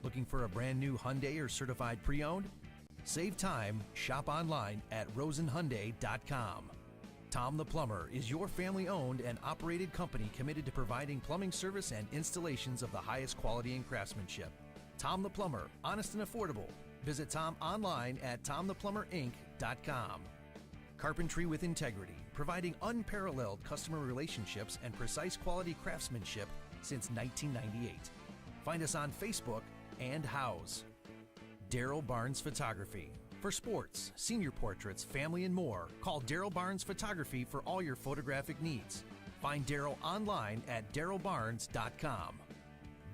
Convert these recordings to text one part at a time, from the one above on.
Looking for a brand new Hyundai or certified pre-owned? Save time, shop online at rosenhyundai.com. Tom the Plumber is your family-owned and operated company committed to providing plumbing service and installations of the highest quality and craftsmanship. Tom the Plumber, honest and affordable. Visit Tom online at tomtheplumberinc.com. Carpentry with integrity, providing unparalleled customer relationships and precise quality craftsmanship since 1998. Find us on Facebook and House. Daryl Barnes Photography. For sports, senior portraits, family, and more, call Daryl Barnes Photography for all your photographic needs. Find Daryl online at darylbarnes.com.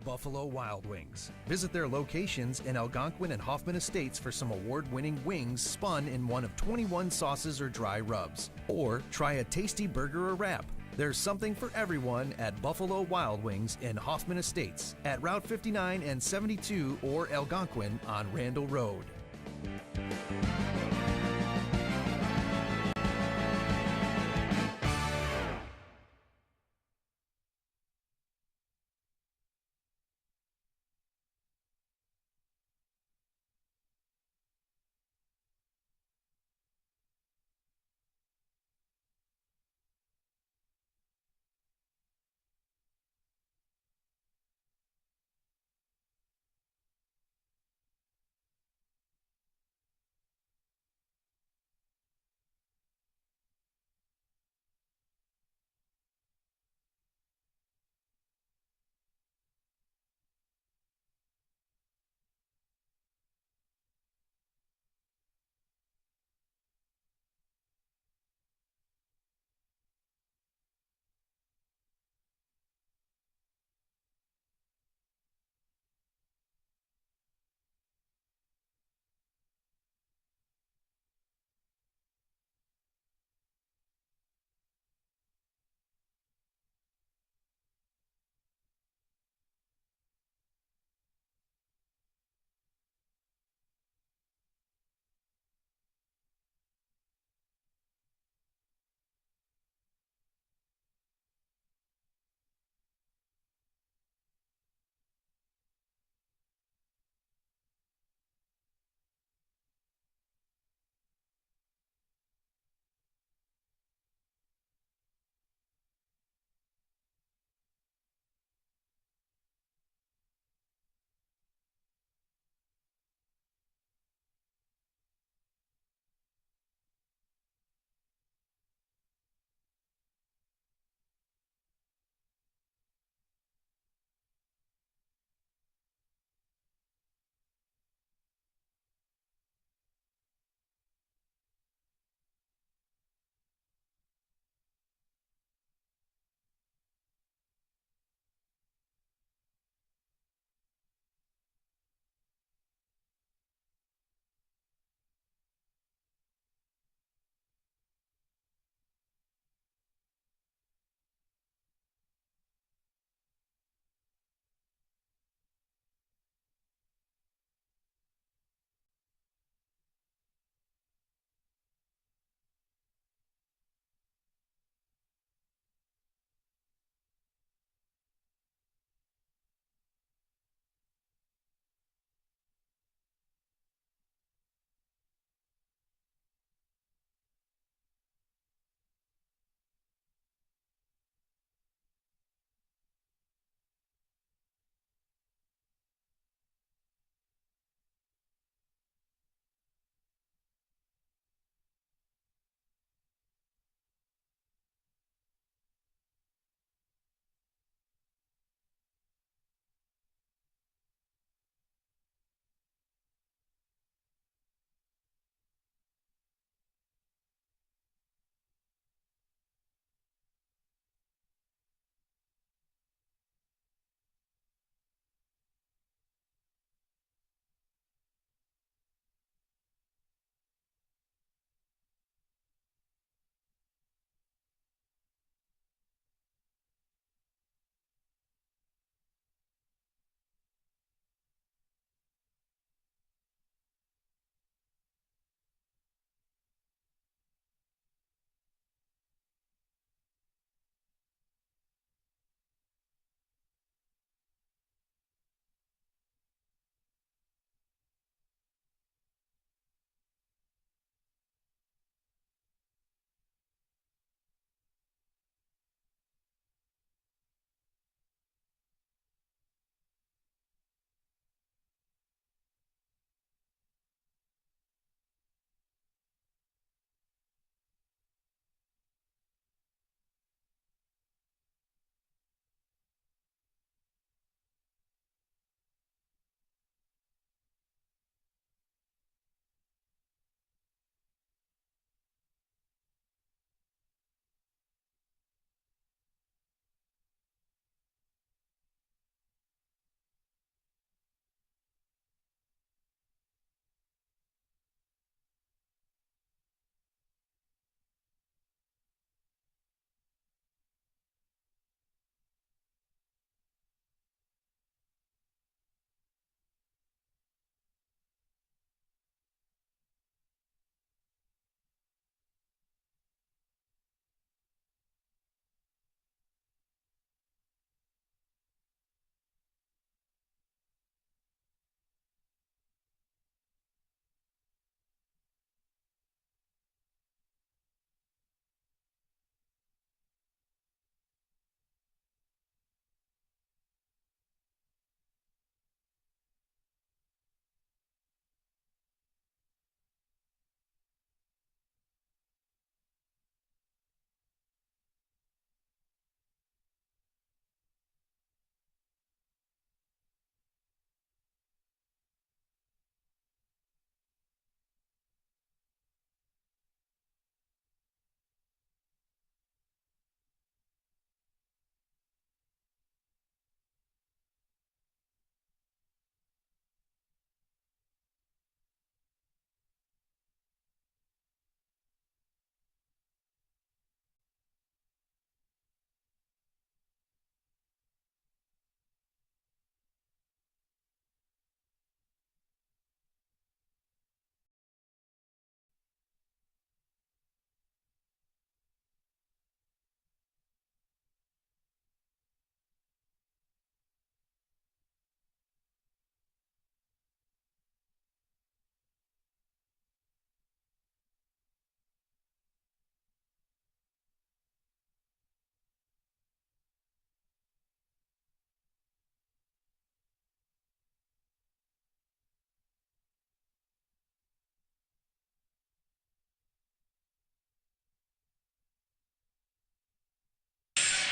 Buffalo Wild Wings. Visit their locations in Algonquin and Hoffman Estates for some award-winning wings spun in one of 21 sauces or dry rubs. Or try a tasty burger or wrap. There's something for everyone at Buffalo Wild Wings in Hoffman Estates at Route 59 and 72 or Algonquin on Randall Road.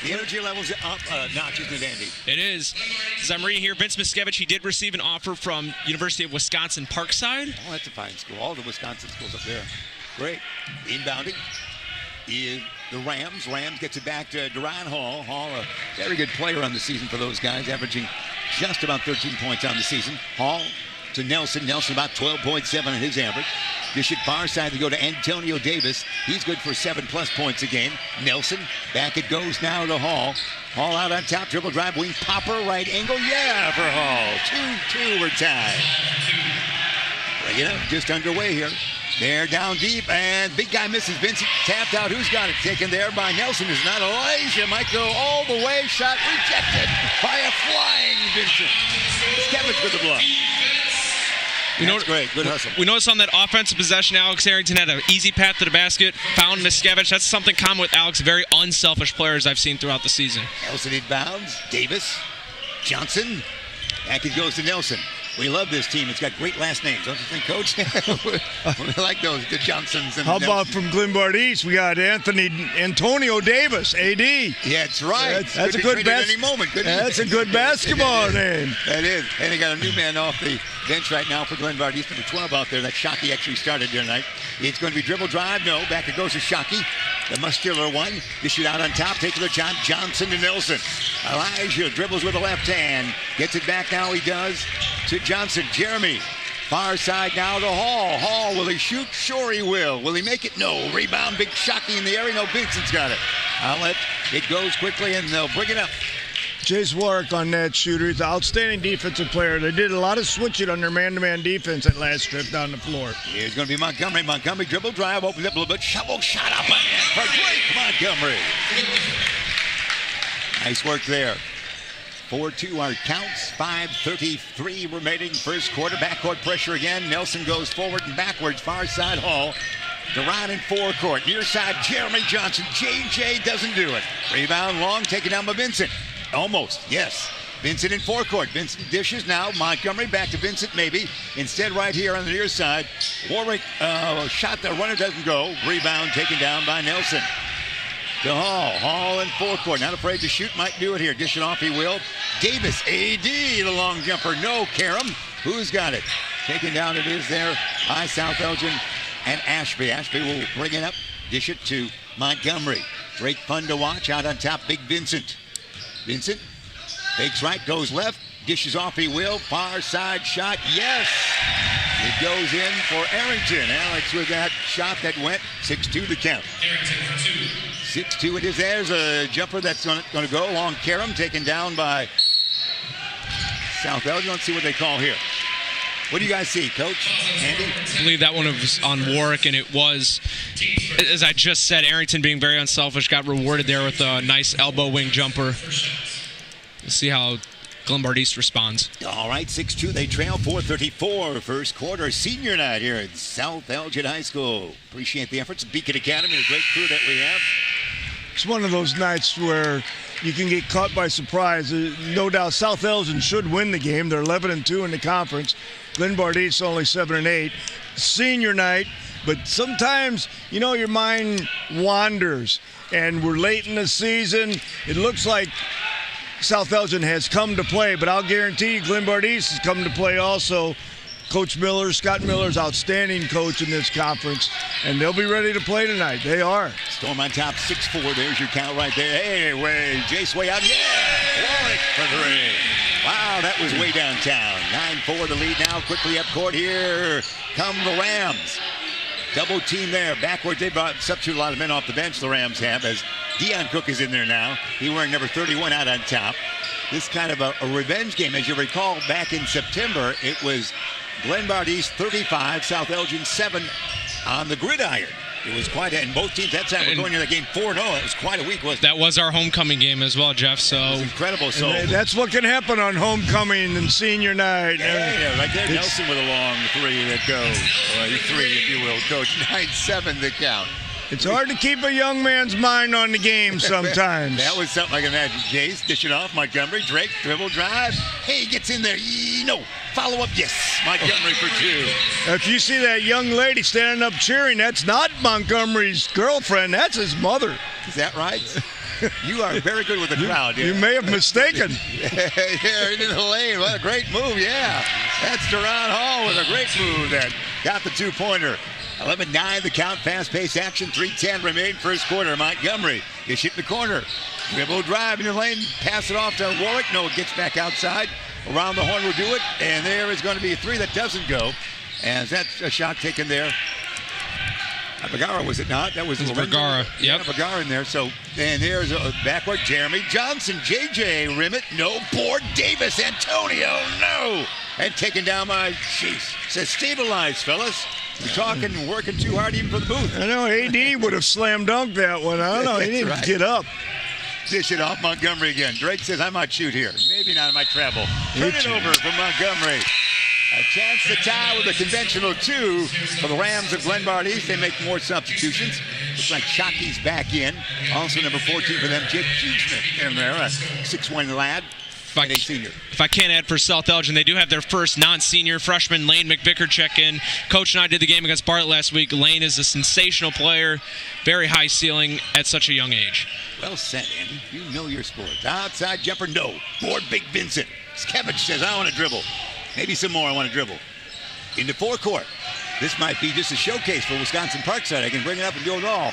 The energy level's up notch, isn't it, Andy? It is. As I'm reading here, Vince Miskevich, he did receive an offer from University of Wisconsin Parkside. Oh, that's a fine school. All the Wisconsin schools up there. Great. Inbounding is the Rams. Rams gets it back to Duran Hall. Hall, a very good player on the season for those guys, averaging just about 13 points on the season. Hall to Nelson. Nelson about 12.7 on his average. Dish it far side to go to Antonio Davis. He's good for 7+ points a game. Nelson, back it goes now to Hall. Hall out on top, dribble drive, wing popper, right angle, yeah, for Hall. 2-2, we're tied. Bring it up, just underway here. They're down deep, and big guy misses. Vincent tapped out. Who's got it? Taken there by Nelson. Is not Elijah. Might go all the way. Shot rejected by a flying Vincent. Skevich with the block. That's great. Good hustle. We noticed on that offensive possession, Alex Arrington had an easy path to the basket, found Miskevich. That's something common with Alex. Very unselfish players I've seen throughout the season. Nelson inbounds. Davis. Johnson. Back it goes to Nelson. We love this team. It's got great last names, don't you think, Coach? We like those, the Johnsons. And how about from Glenbard East? We got Antonio Davis, AD. Yeah, that's right. That's a good That's a good basketball name. That is. And they got a new man off the bench right now for Glenbard East, number 12 out there. That Shockey actually started tonight. It's going to be dribble drive. No, back it goes to Shockey. The muscular one. Dish it out on top. Taking the shot. Johnson to Nelson. Elijah dribbles with the left hand. Gets it back now. He does to Johnson. Jeremy. Far side now to Hall. Hall, will he shoot? Sure he will. Will he make it? No. Rebound. Big Shockey in the area. No, Vincent's got it. Outlet. It goes quickly, and they'll bring it up. Jace Warwick on that shooter. He's an outstanding defensive player. They did a lot of switching on their man-to-man defense that last trip down the floor. Here's going to be Montgomery. Montgomery dribble drive, opens up a little bit. Shovel shot up for Drake Montgomery. Nice work there. 4-2 our counts. 5:33 remaining first quarter. Backcourt pressure again. Nelson goes forward and backwards. Far side Hall. Duran in forecourt. Near side Jeremy Johnson. JJ doesn't do it. Rebound long, taken down by Vincent. Almost, yes. Vincent in forecourt. Vincent dishes now. Montgomery back to Vincent maybe. Instead right here on the near side. Warwick shot. The runner doesn't go. Rebound taken down by Nelson. To Hall. Hall in forecourt. Not afraid to shoot. Might do it here. Dish it off he will. Davis. AD. The long jumper. No. Karam. Who's got it? Taken down it is there by South Elgin and Ashby. Ashby will bring it up. Dish it to Montgomery. Great fun to watch. Out on top. Big Vincent. Vincent fakes right, goes left, dishes off he will, far side shot, yes! It goes in for Arrington. Alex with that shot that went 6-2 the count. Arrington for 2. 6-2 it is. There's a jumper that's going to go along Karam, taken down by South Elgin. Let's see what they call here. What do you guys see, Coach? Andy? I believe that one was on Warwick, and it was, as I just said, Arrington being very unselfish, got rewarded there with a nice elbow wing jumper. We'll see how Glenbard East responds. All right, 6-2, they trail 4:34 first quarter. Senior night here at South Elgin High School. Appreciate the efforts of Beacon Academy, a great crew that we have. It's one of those nights where you can get caught by surprise. No doubt South Elgin should win the game. They're 11-2 in the conference. Glenbard East only 7-8. Senior night, but sometimes, your mind wanders. And we're late in the season. It looks like South Elgin has come to play, but I'll guarantee you Glenbard East has come to play also. Coach Miller, Scott Miller's outstanding coach in this conference, and they'll be ready to play tonight. They are. Storm on top, 6-4. There's your count right there. Hey, Jace way out. Yeah! Warwick for 3. Wow, that was way downtown. 9-4 the lead now. Quickly up court here come the Rams. Double team there. Backwards, they substitute a lot of men off the bench, the Rams have, as Deion Cook is in there now. He wearing number 31 out on top. This kind of a revenge game. As you recall, back in September, it was Glenbard East 35, South Elgin 7 on the gridiron. It was quite and both teams that time were going into the game 4-0. It was quite a week, wasn't it? That was our homecoming game as well, Jeff. So it was incredible. So that's what can happen on homecoming and senior night. Yeah, right there. Nelson with a long 3 that goes. Or 3, if you will, Coach. 9-7 the count. It's hard to keep a young man's mind on the game sometimes. That was something I can imagine. Jace, dish it off. Montgomery, Drake, dribble, drive. Hey, gets in there. No. Follow up. Yes. Montgomery for 2. If you see that young lady standing up cheering, that's not Montgomery's girlfriend. That's his mother. Is that right? You are very good with the crowd. You may have mistaken. Here into the lane. What a great move, yeah. That's Duran Hall with a great move that got the two-pointer. 11-9 the count, fast-paced action, 3:10 remain first quarter. Montgomery is hit the corner. Dribble drive in the lane, pass it off to Warwick. No, it gets back outside. Around the horn will do it, and there is going to be a three that doesn't go. And that's a shot taken there. Bagara, was it not? That was Bagara. Yep. Yeah, Bagara in there. So, and there's a backward. Jeremy Johnson, JJ Rimmett, no. Board Davis, Antonio, no. And taken down by Chase. Says stabilize, fellas. You're talking, working too hard even for the booth. I know AD would have slam dunked that one. I don't know. He didn't right. Get up. Dish it off Montgomery again. Drake says, I might shoot here. Maybe not. I might travel. Turn it over for Montgomery. A chance to tie with a conventional 2 for the Rams of Glenbard East. They make more substitutions. Looks like Shockey's back in. Also number 14 for them, Jake Hughesman in there, a 6'1 lad. If I can't add for South Elgin, they do have their first non-senior freshman, Lane McVicker, check in. Coach and I did the game against Bartlett last week. Lane is a sensational player, very high ceiling at such a young age. Well said, Andy. You know your sports. Outside jumper, no. Board, Big Vincent. Skevich says, I want to dribble. Maybe some more I want to dribble. Into forecourt. This might be just a showcase for Wisconsin Parkside. I can bring it up and do it all.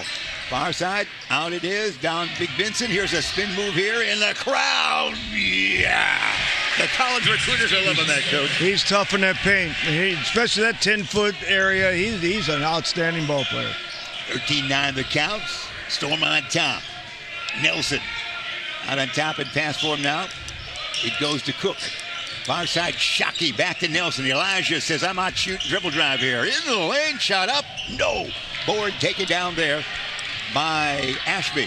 Far side, out it is, down Big Vincent. Here's a spin move here in the crowd. Yeah. The college recruiters are loving that, Coach. He's tough in that paint, especially that 10-foot area. He's an outstanding ball player. 13-9 the counts. Storm on top. Nelson out on top and pass for him now. It goes to Cook. Far side, Shockey back to Nelson. Elijah says, I'm out shooting dribble drive here. Into the lane, shot up. No. Board taken down there by Ashby.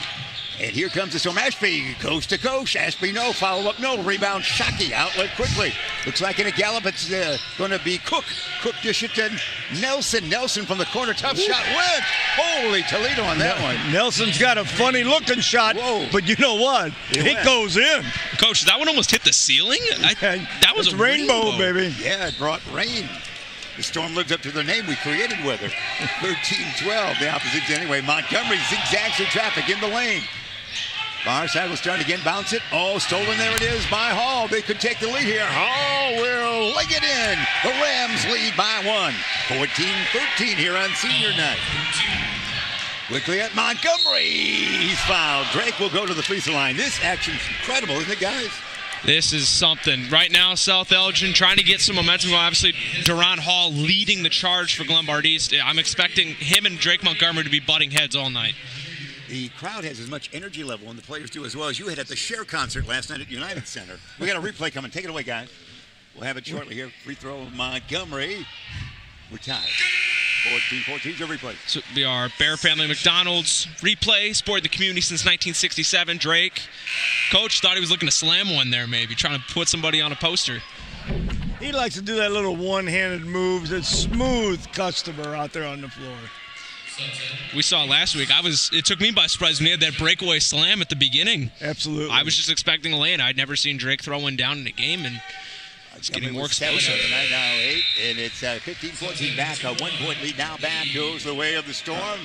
And here comes the storm. Ashby coast to coast. Ashby, no. Follow up, no. Rebound, Shockey. Outlet quickly. Looks like in a gallop, it's going to be Cook. Cook dish it to Nelson. Nelson from the corner. Tough shot. Went. Holy Toledo on that one. Nelson's got a funny-looking shot, but you know what? It goes in. Coach, that one almost hit the ceiling? That was a rainbow, baby. Yeah, it brought rain. The Storm lives up to their name. We created weather. 13-12, the opposites anyway. Montgomery zigzags through traffic in the lane. Far side will start again, bounce it. Oh, stolen, there it is by Hall. They could take the lead here. Hall will leg it in. The Rams lead by 1. 14-13 here on senior night. Quickly at Montgomery. He's fouled. Drake will go to the free throw line. This action's incredible, isn't it, guys? This is something. Right now, South Elgin trying to get some momentum. Obviously, Duran Hall leading the charge for Glenbard East. I'm expecting him and Drake Montgomery to be butting heads all night. The crowd has as much energy level, and the players do as well, as you had at the Share concert last night at United Center. We got a replay coming. Take it away, guys. We'll have it shortly here. Free throw of Montgomery. We're tied. 14-14 is a replay. So we are Bear Family McDonald's replay. Supported the community since 1967. Drake. Coach thought he was looking to slam one there, maybe, trying to put somebody on a poster. He likes to do that little one-handed moves. It's smooth customer out there on the floor. We saw last week. It took me by surprise when he had that breakaway slam at the beginning. Absolutely. I was just expecting a lane. I'd never seen Drake throw one down in a game, and it's getting more explosive. Tonight, now 8, and it's 15-14 back. A 1-point lead now back goes the way of the Storm.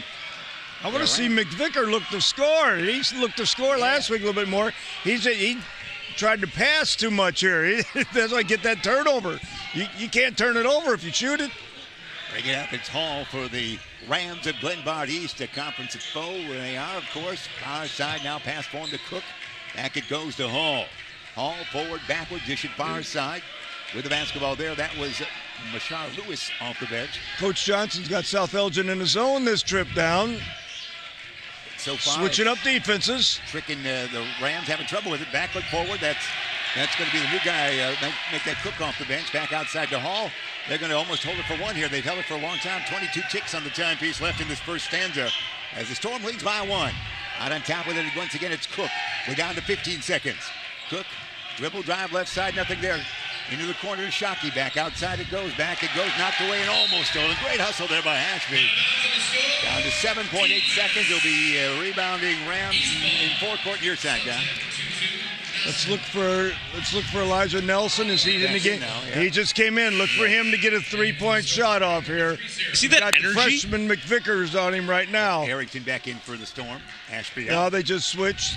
I want to see McVicker look to score. He looked to score last week a little bit more. He tried to pass too much here. That's why I get that turnover. You can't turn it over if you shoot it. Bring it up. It's Hall for the Rams of Glenbard East, a conference foe. They are, of course. Far side now, pass form to Cook. Back it goes to Hall. Hall forward, backward, dish it far side. With the basketball there, that was Mashar Lewis off the bench. Coach Johnson's got South Elgin in his zone this trip down. So far, switching up defenses. Tricking the Rams, having trouble with it. Backward, forward, that's going to be the new guy. Make that Cook off the bench. Back outside to Hall. They're going to almost hold it for one here. They've held it for a long time. 22 ticks on the timepiece left in this first stanza as the Storm leads by 1. Out on top with it once again, it's Cook. We're down to 15 seconds. Cook, dribble, drive, left side, nothing there. Into the corner to Shockey. Back outside it goes. Back it goes. Knocked away and almost stolen. Great hustle there by Ashby. Down to 7.8 seconds. They'll be rebounding Rams in forecourt near side, guy. Let's look for Elijah Nelson. Is he in the game? Now, yeah. He just came in. Look for him to get a 3-point shot off here. See that Got energy? Freshman McVickers on him right now. Harrington back in for the Storm. Ashby Now out. they just switched.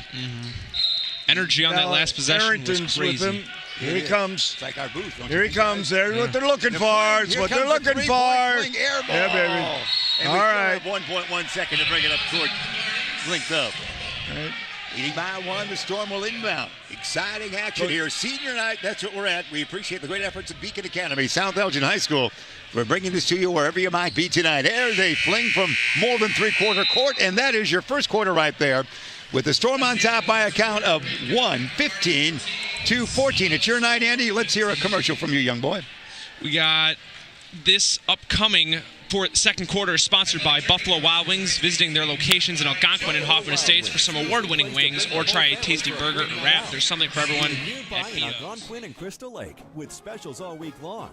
Energy on that Now last possession Harrington's was crazy. with him. Here he comes. It's like our booth. Don't Here you he think, comes. guys? There's what they're looking The for. fling. It's Here what they're comes the looking three-point for. fling air ball. Yeah, baby. And All we right. still have 1.1 second to bring it up court. Linked up. Right. Leading by 1, the Storm will inbound. Exciting action here. Senior night, that's what we're at. We appreciate the great efforts of Beacon Academy, South Elgin High School, for bringing this to you wherever you might be tonight. There's a fling from more than three-quarter court, and that is your first quarter right there, with the Storm on top by a count of 15-14. It's your night, Andy. Let's hear a commercial from you, young boy. We got this upcoming for second quarter is sponsored by Buffalo Wild Wings, visiting their locations in Algonquin and Hoffman Estates for some award-winning wings, or try a tasty burger or wrap. There's something for everyone Nearby at in PO's. Algonquin and Crystal Lake with specials all week long.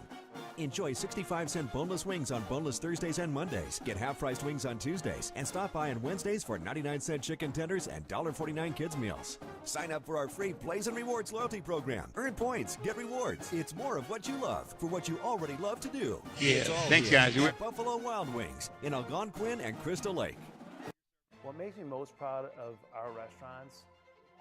Enjoy 65-cent boneless wings on boneless Thursdays and Mondays. Get half-priced wings on Tuesdays. And stop by on Wednesdays for 99-cent chicken tenders and $1.49 kids meals. Sign up for our free Plays and Rewards loyalty program. Earn points, get rewards. It's more of what you love for what you already love to do. Yeah. It's all Thanks, here guys. at Buffalo Wild Wings in Algonquin and Crystal Lake. What makes me most proud of our restaurants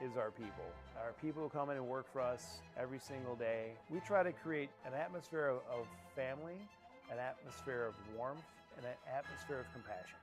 is our people. Our people who come in and work for us every single day. We try to create an atmosphere of family, an atmosphere of warmth, and an atmosphere of compassion.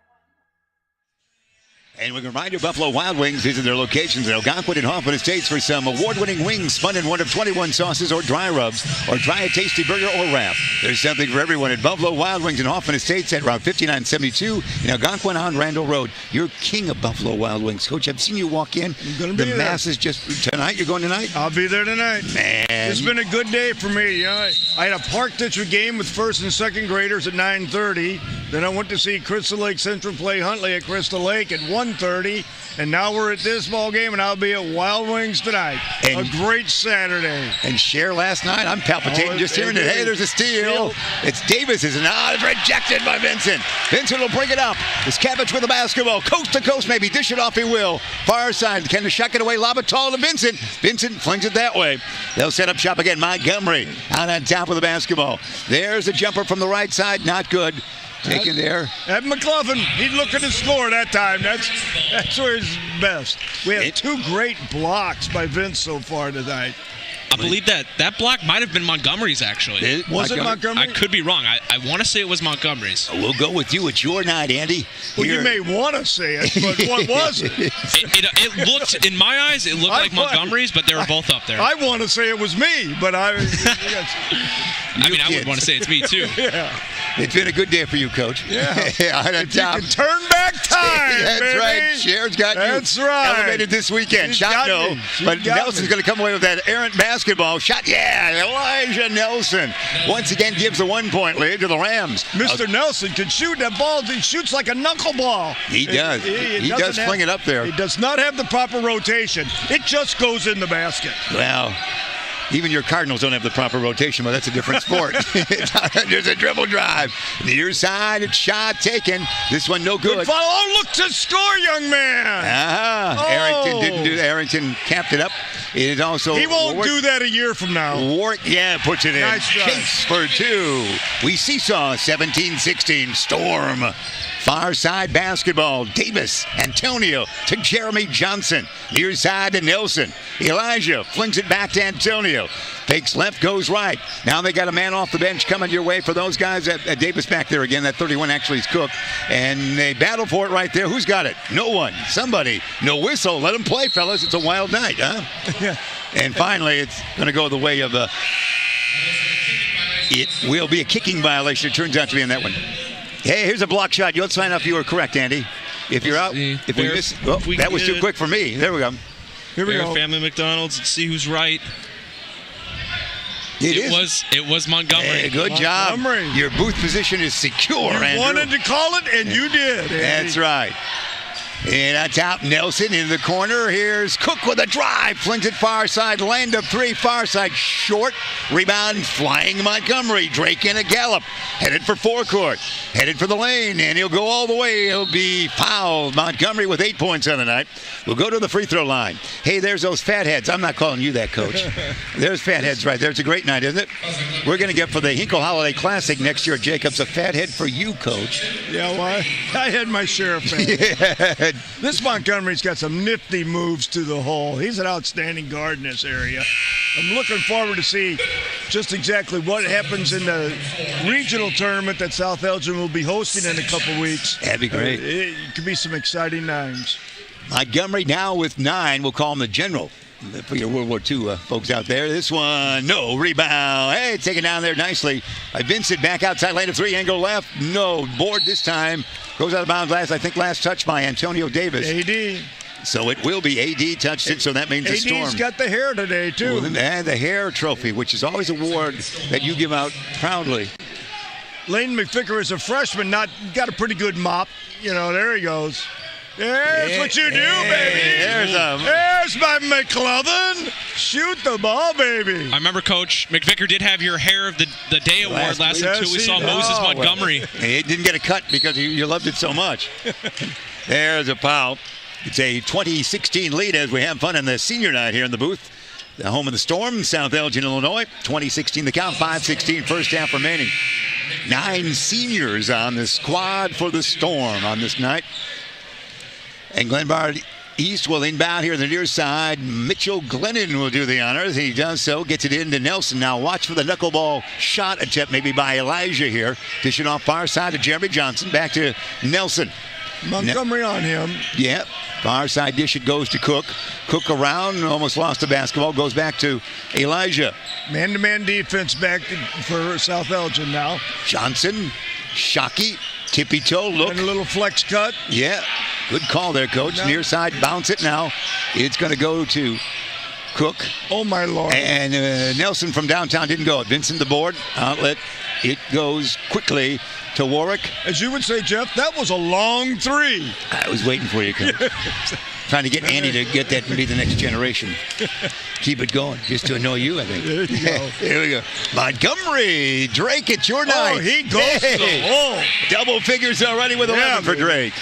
And we can remind you, Buffalo Wild Wings visit their locations in Algonquin and Hoffman Estates for some award-winning wings spun in one of 21 sauces or dry rubs, or try a tasty burger or wrap. There's something for everyone at Buffalo Wild Wings in Hoffman Estates at Route 5972 in Algonquin on Randall Road. You're king of Buffalo Wild Wings. Coach, I've seen you walk in. I'm gonna be the there. masses just tonight. You're going tonight? I'll be there tonight. Man. It's been a good day for me. You know, I had a Park District game with first and second graders at 9:30. Then I went to see Crystal Lake Central play Huntley at Crystal Lake at 1:30. And now we're at this ball game, and I'll be at Wild Wings tonight. And- a great Saturday. And share last night. I'm palpitating Oh, just hearing it. Hey, there's a steal. It's Davis's, and it's rejected by Vincent. Vincent will bring it up. It's Kevich with the basketball. Coast to coast, maybe. Dish it off, he will. Far side. Can the shot get away? Lob it tall to Vincent. Vincent flings it that way. They'll set up shop again. Montgomery out on top of the basketball. There's a jumper from the right side. Not good. Taken there. At McLaughlin, he'd look at his score that time. That's where he's best. We have two great blocks by Vince so far tonight. I believe that block might have been Montgomery's, actually. Was it Montgomery? I could be wrong. I want to say it was Montgomery's. We'll go with you. It's your night, Andy. Well, Here. you may want to say it, but what was it? It looked, in my eyes, it looked like Montgomery's, but they were both up there. I want to say it was me, but I mean, I would want to say it's me, too. yeah. It's been a good day for you, Coach. Yeah. On If you top. can turn back time, That's baby. right. Cher's got That's you right. elevated this weekend. She's Shot got no, me. She's but got Nelson's me. going to come away with that errant basketball shot. Yeah, Elijah Nelson once again gives the 1-point lead to the Rams. Mr. Nelson can shoot that ball. He shoots like a knuckleball. He does. He doesn't does have- fling it up there. He does not have the proper rotation. It just goes in the basket. Well, even your Cardinals don't have the proper rotation, but that's a different sport. There's a dribble drive. Near side, it's shot taken. This one no good. Good follow. Oh, look to score, young man. Ah, Oh. Arrington didn't do that. Arrington capped it up. It is also He won't Warwick- do that a year from now. Warwick, yeah, puts it in. Nice drive. Chase for two. We seesaw 17-16. Storm. Far side basketball. Davis, Antonio to Jeremy Johnson. Near side to Nelson. Elijah flings it back to Antonio. Fakes left, goes right. Now they got a man off the bench coming your way for those guys. At Davis back there again. That 31 actually is Cook. And they battle for it right there. Who's got it? No one. Somebody. No whistle. Let them play, fellas. It's a wild night, huh? Yeah. And finally, it's going to go the way of it will be a kicking violation. It turns out to be on that one. Hey, here's a block shot. You'll sign off. You were correct, Andy. If you're out, see. if we Fair- miss, oh, if we that was get too it. quick for me. There we go. Here we Fair go. Family McDonald's. Let's see who's right. It was Montgomery. Hey, good job. Montgomery. Your booth position is secure, You Andrew. wanted to call it, and you did, Andy. That's right. And on top, Nelson in the corner. Here's Cook with a drive. Flings it far side. Land of three. Far side short. Rebound flying Montgomery. Drake in a gallop. Headed for forecourt. Headed for the lane. And he'll go all the way. He'll be fouled. Montgomery with 8 points on the night. We'll go to the free throw line. Hey, there's those fatheads. I'm not calling you that, Coach. There's fatheads right there. It's a great night, isn't it? We're going to get for the Hinkle Holiday Classic next year, Jacobs, a fathead for you, Coach. Yeah, well, I had my share of fatheads. Yeah. This Montgomery's got some nifty moves to the hole. He's an outstanding guard in this area. I'm looking forward to see just exactly what happens in the regional tournament that South Elgin will be hosting in a couple weeks. That'd be great. It could be some exciting times. Montgomery now with 9. We'll call him the general for your World War II folks out there. This one, no rebound. Hey, taken down there nicely by Vincent. Back outside lane of 3, angle left. No, board this time. Goes out of bounds last touch by Antonio Davis. AD. So it will be AD touched it, so that means the Storm. AD's got the hair today, too. Well, and the hair trophy, which is always an award that you give out proudly. Lane McVicker is a freshman, got a pretty good mop. You know, there he goes. There's what you do, baby. There's my McCloven. Shoot the ball, baby. I remember, Coach, McVicker did have your Hair of the Day award last time, too. We saw Moses Montgomery. Well, he didn't get a cut because you loved it so much. There's a foul. It's a 2016 lead as we have fun in the senior night here in the booth. The home of the Storm, South Elgin, Illinois. 2016 the count, 5:16 first half remaining. 9 seniors on the squad for the Storm on this night. And Glenbard East will inbound here on the near side. Mitchell Glennon will do the honors. He does so, gets it into Nelson. Now watch for the knuckleball shot attempt maybe by Elijah here. Dishing off far side to Jeremy Johnson. Back to Nelson. Montgomery on him. Yep. Far side dish, it goes to Cook. Cook around, almost lost the basketball. Goes back to Elijah. Man-to-man defense back for South Elgin now. Johnson, Shockey, tippy toe look. And a little flex cut. Yeah. Good call there, Coach. No. Near side, bounce it now. It's going to go to Cook. Oh, my Lord. And Nelson from downtown didn't go. Vincent the board. Outlet. It goes quickly to Warwick. As you would say, Jeff, that was a long 3. I was waiting for you, Coach. Trying to get Andy to get that to be the next generation. Keep it going, just to annoy you, I think. There you go. Here we go. Montgomery, Drake, it's your night. Oh, he goes to the hole. Double figures already with 11 for Drake.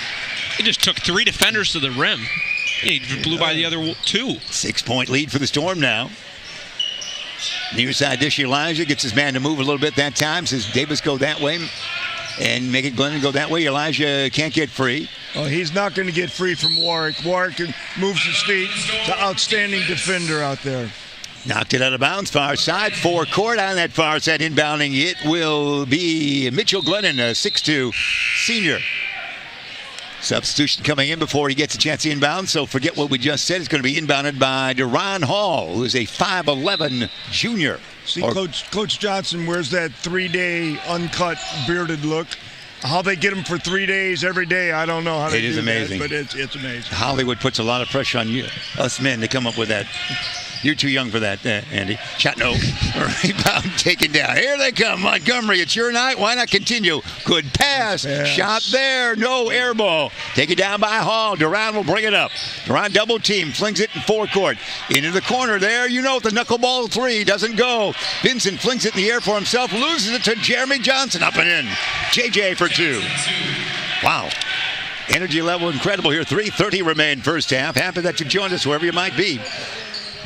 He just took 3 defenders to the rim. He blew by the other 2. 6-point lead for the Storm now. Near side dish, Elijah gets his man to move a little bit that time. Says Davis go that way and make it Glennon go that way. Elijah can't get free. Oh, he's not going to get free from Warwick. Warwick moves his feet. The outstanding defender out there. Knocked it out of bounds, far side, forecourt on that far side inbounding. It will be Mitchell Glennon, a 6'2 senior. Substitution coming in before he gets a chance to inbound, so forget what we just said. It's going to be inbounded by Deron Hall, who is a 5'11 junior. See, Coach Johnson wears that 3-day uncut bearded look. How they get him for 3 days every day, I don't know how they do amazing. that, but it's amazing. Hollywood puts a lot of pressure on you, us men, to come up with that. You're too young for that, Andy. Shot no. Rebound taken down. Here they come. Montgomery, it's your night. Why not continue? Good pass. Shot there. No air ball. Take it down by Hall. Duran will bring it up. Duran double team. Flings it in forecourt. Into the corner there. You know the knuckleball 3 doesn't go. Vincent flings it in the air for himself. Loses it to Jeremy Johnson. Up and in. JJ for 2. Wow. Energy level incredible here. 3:30 remain first half. Happy that you joined us wherever you might be.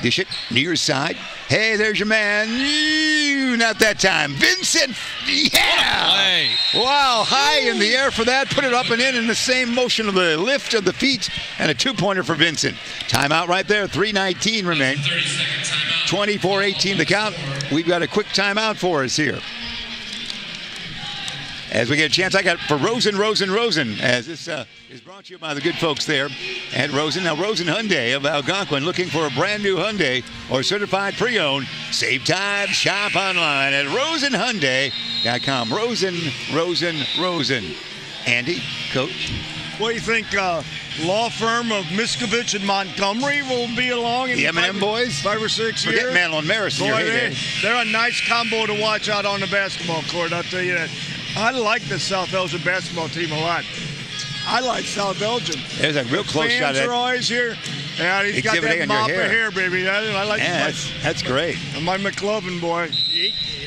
Dish it near side. Hey, there's your man. Not that time. Vincent. Yeah. Wow. High in the air for that. Put it up and in the same motion of the lift of the feet. And a 2-pointer for Vincent. Timeout right there. 3:19 remain. 24-18 the count. We've got a quick timeout for us here. As we get a chance, I got for Rosen, as this is brought to you by the good folks there at Rosen. Now, Rosen Hyundai of Algonquin, looking for a brand new Hyundai or certified pre-owned. Save time, shop online at rosenhyundai.com. Rosen. Andy, Coach? What do you think, law firm of Miskovich and Montgomery will be along in the M&M boys? 5 or 6 years? Forget Mantle and Maris in your heyday. They're a nice combo to watch out on the basketball court, I'll tell you that. I like the South Elgin basketball team a lot. I like South Elgin. There's a real close shot at Fans are always here. Yeah, he's got Exhibit A that on your mop of hair. hair, baby. I like Yeah, that's great. my McLovin boy.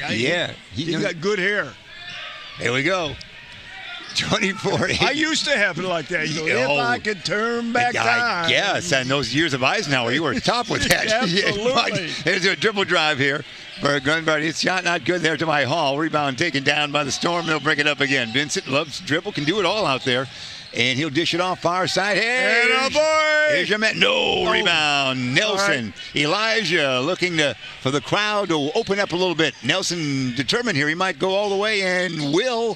Yeah. He's got good hair. Here we go. 24-8. I used to have it like that. If I could turn back time. Yes, and those years of Eisenhower, you were top with that. Absolutely. There's a dribble drive here for Glenbard. It's shot not good there to my Hall. Rebound taken down by the Storm. They'll bring it up again. Vincent loves dribble, can do it all out there. And he'll dish it off far side. Hey, and a boy! Here's your man. No rebound. Nelson. Right. Elijah looking for the crowd to open up a little bit. Nelson determined here. He might go all the way and will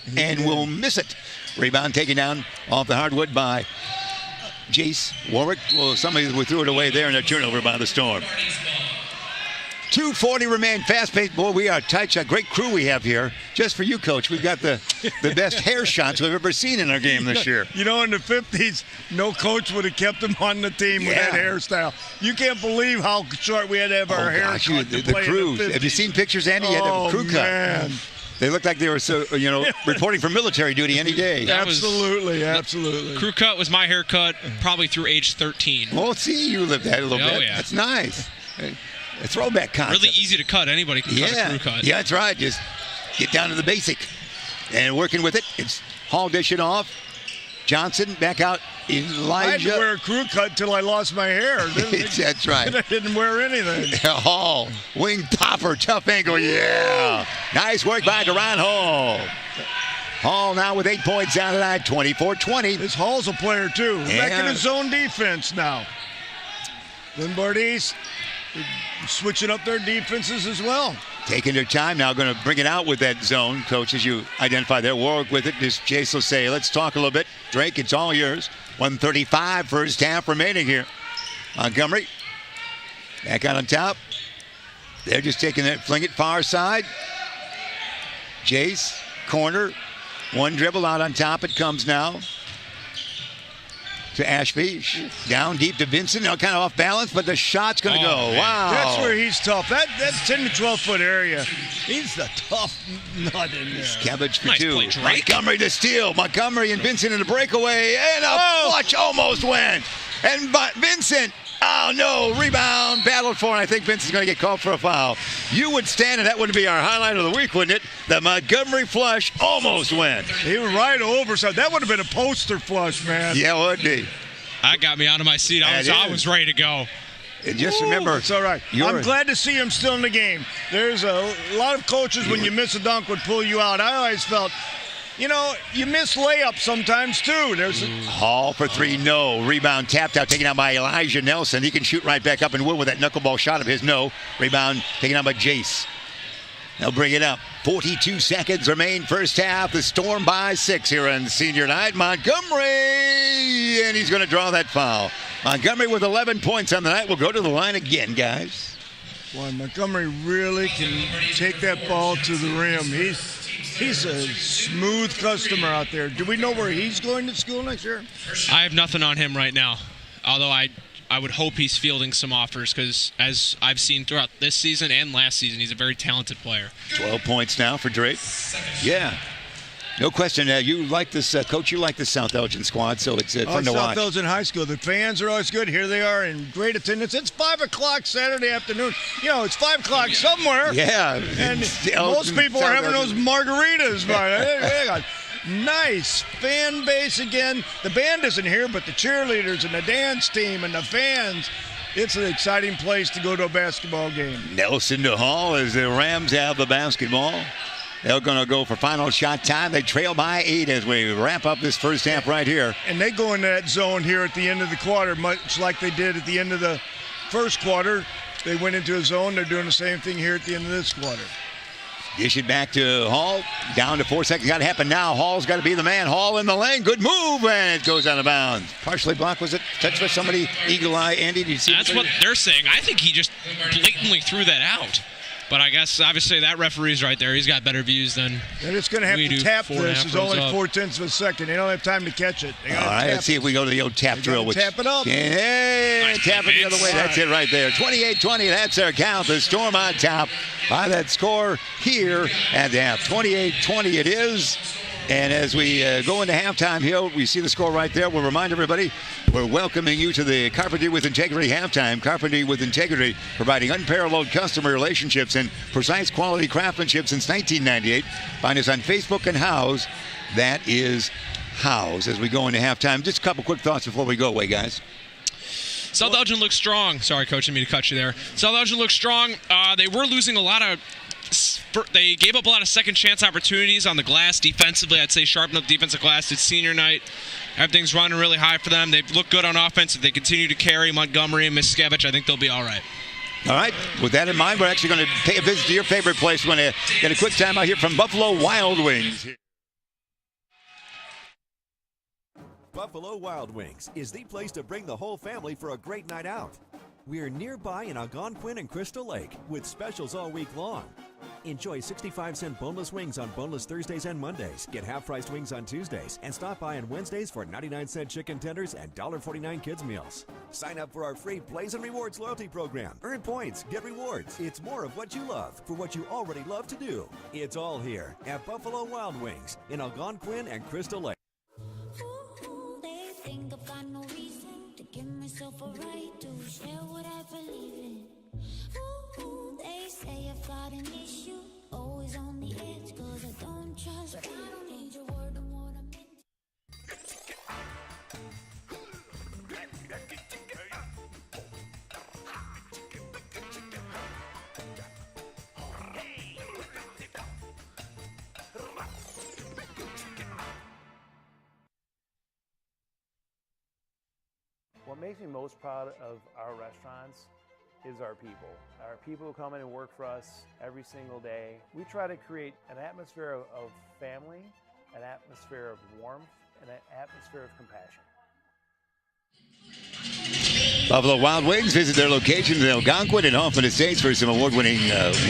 miss it. Rebound taken down off the hardwood by Jace Warwick. Well, somebody threw it away there in a turnover by the Storm. 2:40 remain. Fast-paced. Boy, we are tight. A great crew we have here. Just for you, Coach. We've got the best hair shots we've ever seen in our game this year. In the 50s, no coach would have kept him on the team with that hairstyle. You can't believe how short we had to have our hair cut to play crews. in the 50s. Have you seen pictures, Andy? You had to have a crew cut. Man. They looked like they were reporting for military duty any day. Absolutely. Crew cut was my haircut probably through age 13. Well, see, you lived that a little bit. Yeah. That's nice. A throwback concept. Really easy to cut. Anybody can cut a crew cut. Yeah, that's right. Just get down to the basic. And working with it, it's Hall dish it off. Johnson back out. Elijah. I had to wear a crew cut until I lost my hair. That's right. I didn't wear anything. Hall, wing popper, tough angle. Yeah. Nice work by Duran Hall. Hall now with 8 points down tonight, 24-20. This Hall's a player, too. Back in his zone defense now. Glenbard East switching up their defenses as well. Taking their time now, going to bring it out with that zone, Coach, as you identify there. Warwick with it, this Jace will say, let's talk a little bit. Drake, it's all yours. 1:35 first half remaining here. Montgomery back out on top. They're just taking it, fling it far side. Jace, corner. One dribble out on top. It comes now to Ashby. Down deep to Vincent. Now kind of off balance, but the shot's going to go. Man. Wow. That's where he's tough. That 10 to 12 foot area. He's the tough nut in there. Cabbage for Nice two. play, Drake. Montgomery to steal. Montgomery and Vincent in the breakaway. And a clutch almost went. And Vincent. Oh, no. Rebound. Battled for, and I think Vincent's going to get called for a foul. You would stand, and that would be our highlight of the week, wouldn't it? The Montgomery flush almost went. He was right over. So that would have been a poster flush, man. Yeah, it would be. That got me out of my seat. I was ready to go. And just remember. It's all right. I'm glad to see him still in the game. There's a lot of coaches, when you miss a dunk, would pull you out. I always felt, you miss layups sometimes, too. Hall for three, no. Rebound tapped out, taken out by Elijah Nelson. He can shoot right back up and will with that knuckleball shot of his, no. Rebound taken out by Jace. They'll bring it up. 42 seconds remain first half. The Storm by 6 here on senior night. Montgomery, and he's going to draw that foul. Montgomery with 11 points on the night will go to the line again, guys. Boy, Montgomery really can take that ball to the rim. He's a smooth customer out there. Do we know where he's going to school next year? I have nothing on him right now, although I would hope he's fielding some offers because, as I've seen throughout this season and last season, he's a very talented player. 12 points now for Drake. Yeah. No question. You like this, Coach, you like this South Elgin squad, so it's fun to watch. South Elgin High School. The fans are always good. Here they are in great attendance. It's 5 o'clock Saturday afternoon. It's 5 o'clock somewhere. Yeah. And most people are having those margaritas. Nice fan base again. The band isn't here, but the cheerleaders and the dance team and the fans. It's an exciting place to go to a basketball game. Nelson to Hall as the Rams have the basketball. They're going to go for final shot time. They trail by 8 as we wrap up this first half right here. And they go into that zone here at the end of the quarter, much like they did at the end of the first quarter. They went into a zone. They're doing the same thing here at the end of this quarter. Dish it back to Hall. Down to 4 seconds. Got to happen now. Hall's got to be the man. Hall in the lane. Good move. And it goes out of bounds. Partially blocked. Was it touched by somebody? Eagle eye. Andy, did you see That's what they're saying. I think he just blatantly threw that out. But I guess, obviously, that referee's right there. He's got better views than they're just going to have to tap this. It's only 0.4 of a second. They don't have time to catch it. All right, let's see if we go to the old tap drill. Tap it up. Hey, tap it the other way. That's it right there. 28-20, that's our count. The Storm on top by that score here at the half. 28-20 it is. And as we go into halftime here, we see the score right there. We'll remind everybody we're welcoming you to the Carpentry with Integrity halftime. Carpentry with Integrity, providing unparalleled customer relationships and precise quality craftsmanship since 1998. Find us on Facebook and House. That is House. As we go into halftime, just a couple quick thoughts before we go away, guys. South Elgin looks strong. Sorry, Coach, I didn't mean to cut you there. South Elgin looks strong. They were losing a lot of... They gave up a lot of second chance opportunities on the glass defensively. I'd say sharpen up defensive glass. It's senior night. Everything's running really high for them. They've looked good on offense. If they continue to carry Montgomery and Miscavige, I think they'll be all right. All right. With that in mind, we're actually going to pay a visit to your favorite place. We're going to get a quick time out here from Buffalo Wild Wings. Buffalo Wild Wings is the place to bring the whole family for a great night out. We're nearby in Algonquin and Crystal Lake with specials all week long. Enjoy 65-cent boneless wings on boneless Thursdays and Mondays. Get half-priced wings on Tuesdays. And stop by on Wednesdays for 99-cent chicken tenders and $1.49 kids meals. Sign up for our free Blaze and Rewards loyalty program. Earn points, get rewards. It's more of what you love for what you already love to do. It's all here at Buffalo Wild Wings in Algonquin and Crystal Lake. They think I've got no reason to give myself a right to share what I believe in. They say I've got an issue, always on the edge, cause I don't trust you. But I don't need your word on what I'm into. What makes me most proud of our restaurants is our people. Our people who come in and work for us every single day. We try to create an atmosphere of family, an atmosphere of warmth, and an atmosphere of compassion. Buffalo Wild Wings. Visit their locations in Algonquin and Hoffman Estates for some award-winning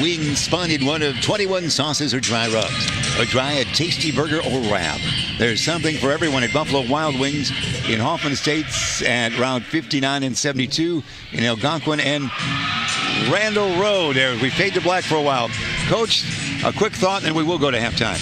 wings. Find in one of 21 sauces or dry rubs. A dry, a tasty burger, or wrap. There's something for everyone at Buffalo Wild Wings in Hoffman Estates at Route 59 and 72 in Algonquin and Randall Road. There, we fade to black for a while. Coach, a quick thought, and then we will go to halftime.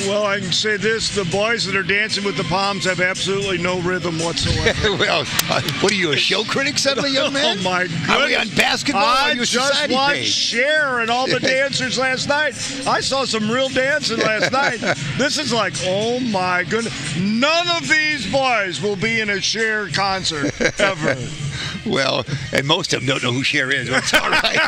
Well, I can say this. The boys that are dancing with the palms have absolutely no rhythm whatsoever. Well, what are you, a show critic suddenly, young man? Oh, my goodness. Are we on basketball? I Or just watched Cher and all the dancers last night. I saw some real dancing last night. This is like, oh, my goodness. None of these boys will be in a Cher concert ever. Well, and most of them don't know who Cher is. It's all right.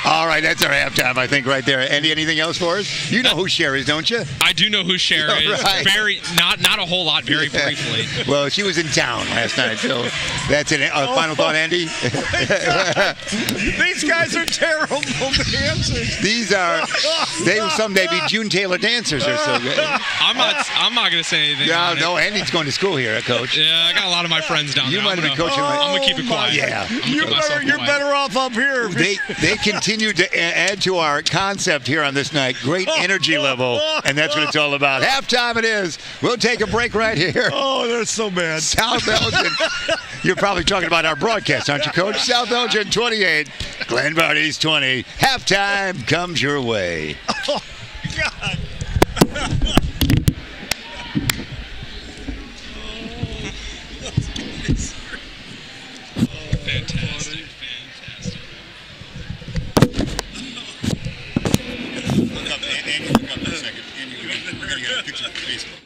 All right, that's our halftime, I think, right there. Andy, anything else for us? You know who Cher is, don't you? I do know who Cher is. Right. Very, not a whole lot, very briefly. Well, she was in town last night, so that's it. Final thought, Andy? These guys are terrible dancers. They will someday be June Taylor dancers or so. I'm not going to say anything. No, Andy's going to school here, Coach. Yeah, I got a lot of my friends down there. You might have been coaching. I'm going to keep it quiet. Yeah. You're better off up here. They continue to add to our concept here on this night. Great energy level, and that's what it's all about. Halftime it is. We'll take a break right here. Oh, they're so bad. South Elgin. You're probably talking about our broadcast, aren't you, Coach? South Elgin 28, Glenbard East 20. Halftime comes your way. Oh, God. Fantastic. Look up, Andy, look up for a second. Andy, we're going to get a picture for Facebook.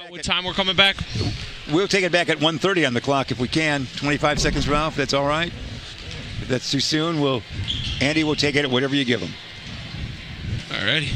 What time we're coming back? We'll take it back at 1:30 on the clock if we can. 25 seconds, Ralph. That's all right. If that's too soon, Andy will take it at whatever you give him. All righty.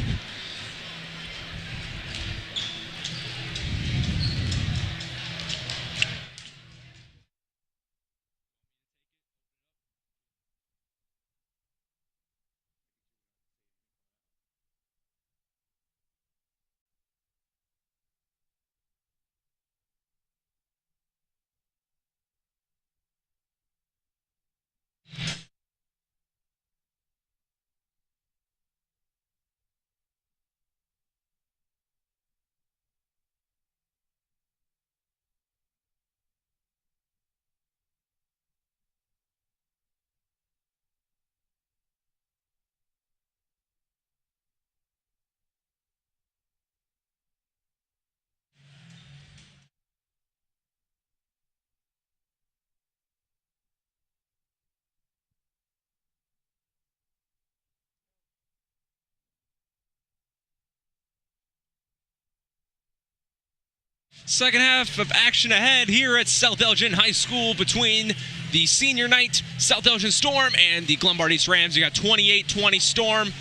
Second half of action ahead here at South Elgin High School between the senior night South Elgin Storm and the Glenbard East Rams. You got 28-20 Storm.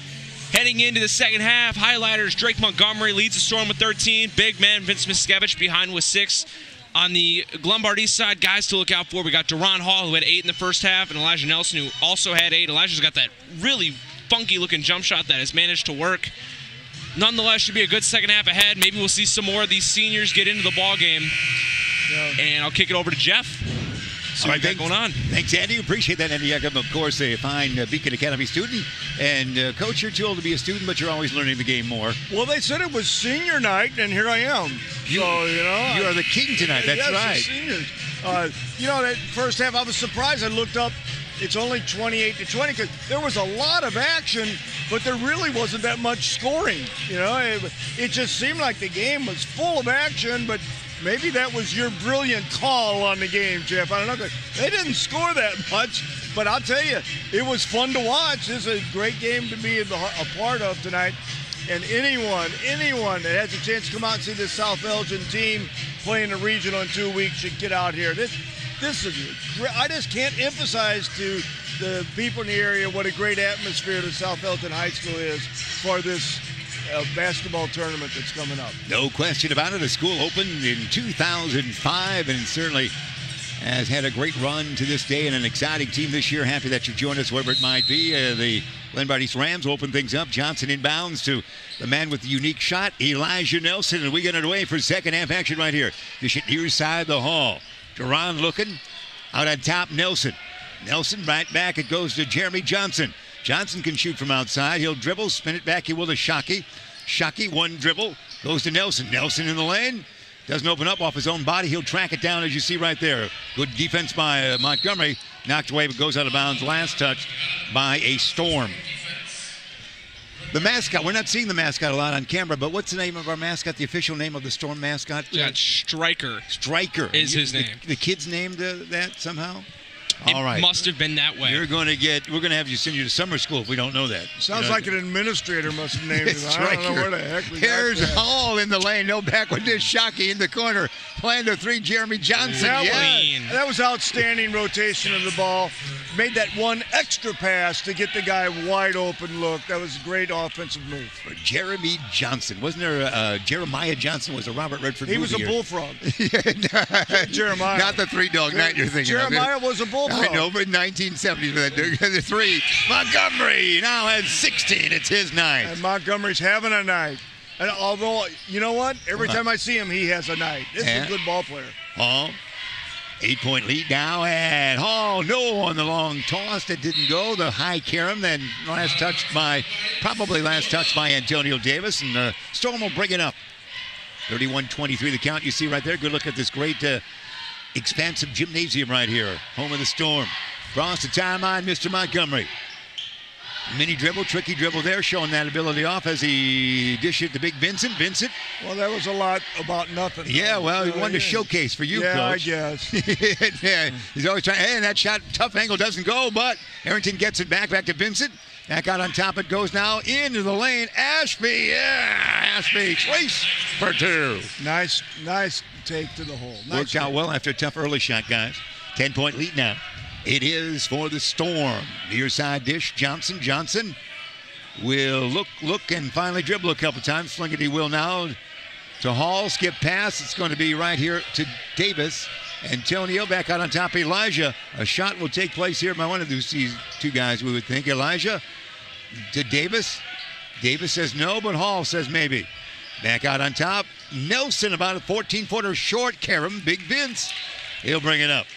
Heading into the second half, highlighters Drake Montgomery leads the Storm with 13. Big man Vince Miskevich behind with 6. On the Glenbard East side, guys to look out for, we got Deron Hall, who had 8 in the first half, and Elijah Nelson, who also had 8. Elijah's got that really funky-looking jump shot that has managed to work. Nonetheless, should be a good second half ahead. Maybe we'll see some more of these seniors get into the ball game. Yeah. And I'll kick it over to Jeff. So what's going on? Thanks, Andy. Appreciate that, Andy Jachim. Of course, a fine Beacon Academy student. And, Coach, you're too old to be a student, but you're always learning the game more. Well, they said it was senior night, and here I am. You are the king tonight. That's right. Seniors. That first half, I was surprised. I looked up. It's only 28-20 because there was a lot of action, but there really wasn't that much scoring. It just seemed like the game was full of action, but maybe that was your brilliant call on the game, Jeff. I don't know. They didn't score that much, but I'll tell you, it was fun to watch. This is a great game to be a part of tonight. And anyone that has a chance to come out and see this South Elgin team playing the regional in 2 weeks should get out here. This is great. I just can't emphasize to the people in the area what a great atmosphere the South Elgin High School is for this basketball tournament that's coming up. No question about it. The school opened in 2005 and certainly has had a great run to this day and an exciting team this year. Happy that you joined us, whatever it might be. The Glenbard East Rams will open things up. Johnson inbounds to the man with the unique shot, Elijah Nelson, and we get it away for second half action right here. Dish it near side the hall. Duran looking out on top. Nelson right back. It goes to Jeremy Johnson. Johnson can shoot from outside. He'll dribble, spin it back. He will to Shockey. Shockey, one dribble, goes to Nelson. Nelson in the lane. Doesn't open up off his own body. He'll track it down, as you see right there. Good defense by Montgomery. Knocked away, but goes out of bounds. Last touch by a Storm. The mascot, we're not seeing the mascot a lot on camera, but what's the name of our mascot, the official name of the Storm mascot? Yeah, Striker. Striker. Is his name. The kid's named that somehow? It all right. Must have been that way. We're going to have you send you to summer school if we don't know that. Sounds like an administrator must have named it. I don't know where the heck we got Here's that. Hall in the lane. No back with this. Shockey in the corner. Playing the 3, Jeremy Johnson. That was outstanding rotation of the ball. Made that one extra pass to get the guy wide open look. That was a great offensive move. For Jeremy Johnson. Wasn't there Jeremiah Johnson was a Robert Redford He movie was a here. bullfrog. Jeremiah. Not the 3-dog night you're thinking Jeremiah of. was a bullfrog. I know, but 1970s with the 3. Montgomery now has 16. It's his night. And Montgomery's having a night. And although, you know what? Every time I see him, he has a night. This is a good ball player. Hall, 8-point lead now, and Hall, no on the long toss that didn't go. The high carom, then last touch by Antonio Davis, and the Storm will bring it up. 31-23 the count you see right there. Good look at this great expansive gymnasium right here. Home of the Storm. Cross the timeline, Mr. Montgomery. Mini dribble, tricky dribble there, showing that ability off as he dished it to Big Vincent. Vincent. Well, that was a lot about nothing. Yeah, well, he wanted to showcase for you, Coach. Yeah, I guess. Yeah, he's always trying. And that shot, tough angle, doesn't go, but Arrington gets it back to Vincent. Back out on top it goes now into the lane. Ashby, Ashby, Trace for 2. Nice take to the hole. Nice Worked out well after a tough early shot, guys. 10-point lead now. It is for the Storm. Near side dish, Johnson will look, and finally dribble a couple times. Flingerty will now to Hall, skip pass. It's going to be right here to Davis. Antonio back out on top. Elijah. A shot will take place here by one of these two guys, we would think. Elijah to Davis. Davis says no, but Hall says maybe. Back out on top. Nelson about a 14-footer short. Karam, Big Vince. He'll bring it up.